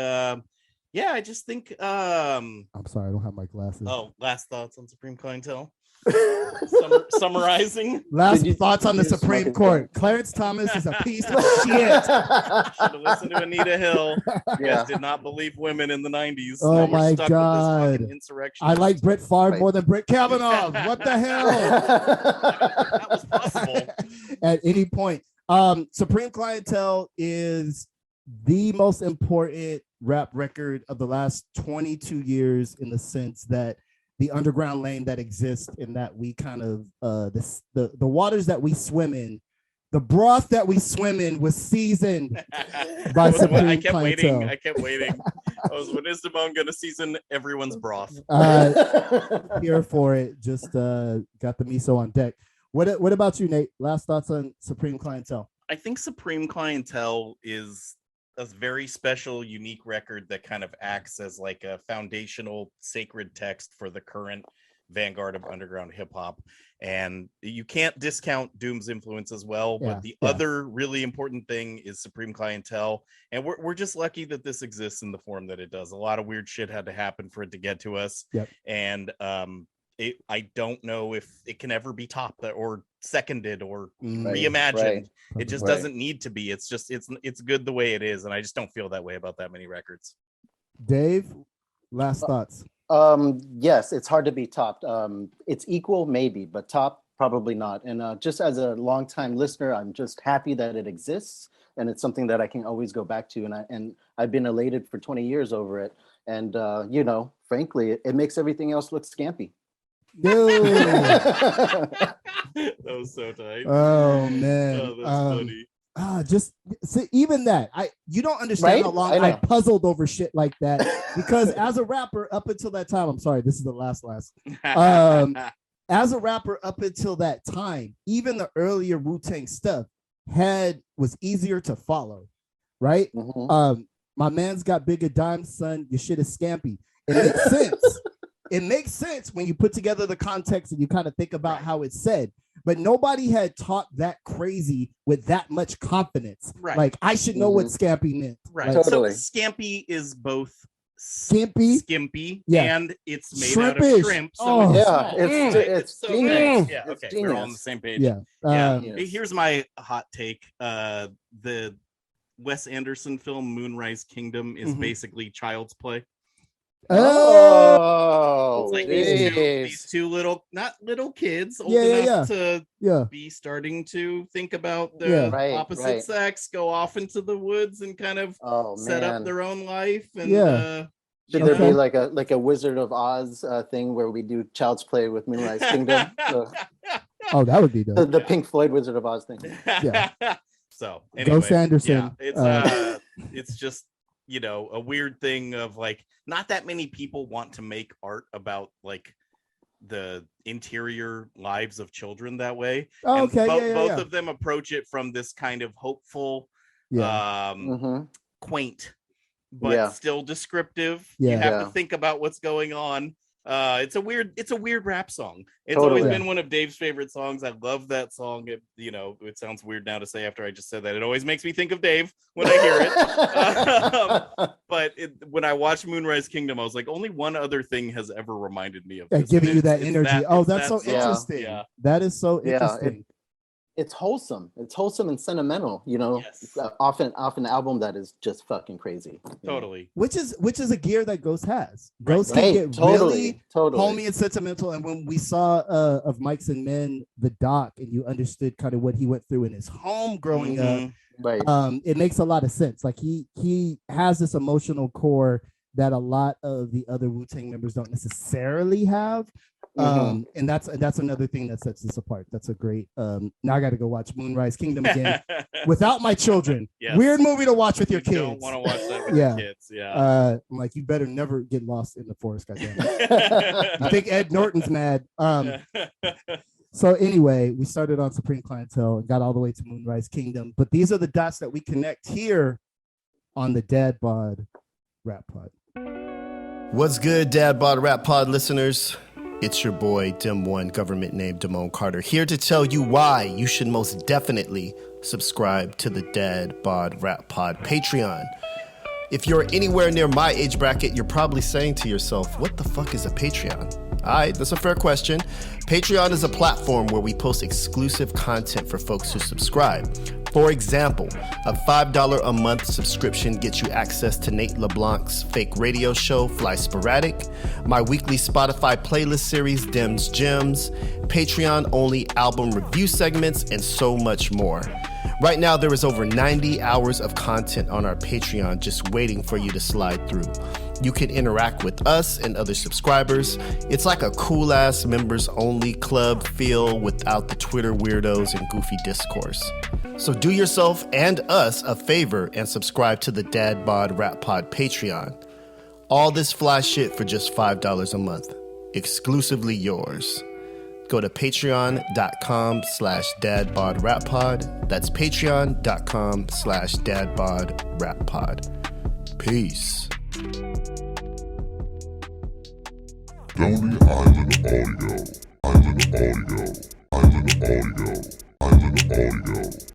yeah, I just think I'm sorry, I don't have my glasses. Oh, last thoughts on Supreme Clientele. Summarizing. Last thoughts on the Supreme Court. Clarence Thomas is a piece of shit. Should have listened to Anita Hill. Yeah, did not believe women in the 90s. Oh my God! Insurrection. I like Brett Favre more than Brett Kavanaugh. What the hell? That was possible. At any point, Supreme Clientele is the most important rap record of the last 22 years in the sense that the underground lane that exists in that we kind of the waters that we swim in, the broth that we swim in was seasoned by Supreme I kept Clientele. waiting. When is Demone gonna season everyone's broth? Here for it. Just got the miso on deck. What about you, Nate? Last thoughts on Supreme Clientele? I think Supreme Clientele is a very special, unique record that kind of acts as like a foundational sacred text for the current vanguard of underground hip hop. And you can't discount Doom's influence as well. But the other really important thing is Supreme Clientele. And we're just lucky that this exists in the form that it does. A lot of weird shit had to happen for it to get to us. And I don't know if it can ever be topped or seconded or reimagined. Right. It just doesn't need to be. It's just it's good the way it is, and I just don't feel that way about that many records. Dave, last thoughts. Yes, it's hard to be topped. It's equal maybe, but top probably not. And just as a longtime listener, I'm just happy that it exists, and it's something that I can always go back to. And I've been elated for 20 years over it. And frankly, it makes everything else look scampy. No. That was so tight. Oh man. Oh, that's funny. Just see, even that you don't understand how long I puzzled over shit like that, because as a rapper up until that time, I'm sorry, this is the last as a rapper up until that time, even the earlier Wu-Tang stuff was easier to follow, right? My man's got bigger dimes, son, your shit is scampy. It makes sense. It makes sense when you put together the context and you kind of think about how it's said. but nobody had talked that crazy with that much confidence. Right. Like, I should know what Scampy meant. Right. Like, Totally. So Scampy is both Skimpy, yeah, and it's made out of Shrimpish. shrimp. So Oh. it's Yeah, small, it's right? it's so genius. nice. Yeah, It's okay. We're all on the genius. same page. yeah. Yeah. Yes. Here's my hot take. The Wes Anderson film Moonrise Kingdom is Mhm. basically Child's Play. Oh, It's like jeez. these two little, not little kids, old Yeah, yeah, enough to Yeah. be starting to think about the Yeah. Right, opposite right. sex, go off into the woods and kind of Oh set up man. their own life. And Yeah. Should you there be know. like a Wizard of Oz thing where we do Child's Play with Moonrise Kingdom? Oh, that would be dope. The Pink Floyd Wizard of Oz thing. Yeah. So anyway, Ghost Anderson. yeah, it's just, you know, a weird thing of like, not that many people want to make art about like the interior lives of children that way. Oh, And okay. both Yeah. of them approach it from this kind of hopeful, Yeah. Mhm. quaint, but Yeah. still descriptive. Yeah. You have Yeah. to think about what's going on. It's a weird rap song. It's Totally. always been one of Dave's favorite songs. I love that song. It, you know, it sounds weird now to say after I just said that. It always makes me think of Dave when I hear it. But when I watched Moonrise Kingdom, I was like, only one other thing has ever reminded me of Yeah, this. giving and you that it's energy. Oh, it's that's so that song. interesting. Yeah. That is so Yeah, interesting. It's wholesome. It's wholesome and sentimental. You know, Yes. often an album that is just fucking crazy. you know? Totally. Which is a gear that Ghost has. Right. Ghost can Right. get Totally. really homey and sentimental. And when we saw of Mikes and Men, the doc, and you understood kind of what he went through in his home growing up, Mhm. Right. it makes a lot of sense. Like he has this emotional core that a lot of the other Wu-Tang members don't necessarily have. Mhm. And that's another thing that sets us apart. That's a great now I got to go watch Moonrise Kingdom again without my children. Yes. Weird movie to watch with your You kids. don't want to watch that with Yeah. your kids. Yeah. I'm like, you better never get lost in the forest, goddamn. You think Ed Norton's mad? So anyway, we started on Supreme Clientele and got all the way to Moonrise Kingdom. But these are the dots that we connect here on the Dad Bod Rap Pod. What's good, Dad Bod Rap Pod listeners? It's your boy, Dem1, government name Demone Carter, here to tell you why you should most definitely subscribe to the Dad Bod Rap Pod Patreon. If you're anywhere near my age bracket, you're probably saying to yourself, what the fuck is a Patreon? All right, that's a fair question. Patreon is a platform where we post exclusive content for folks who subscribe. For example, a $5 a month subscription gets you access to Nate LeBlanc's fake radio show, Fly Sporadic, my weekly Spotify playlist series, Dem's Gems, Patreon-only album review segments, and so much more. Right now, there is over 90 hours of content on our Patreon just waiting for you to slide through. You can interact with us and other subscribers. It's like a cool-ass members-only club feel without the Twitter weirdos and goofy discourse. So do yourself and us a favor and subscribe to the Dad Bod Rap Pod Patreon. All this fly shit for just $5 a month. Exclusively yours. Go to patreon.com/dadbodrappod. That's patreon.com/dadbodrappod. Peace. Stony Island Audio.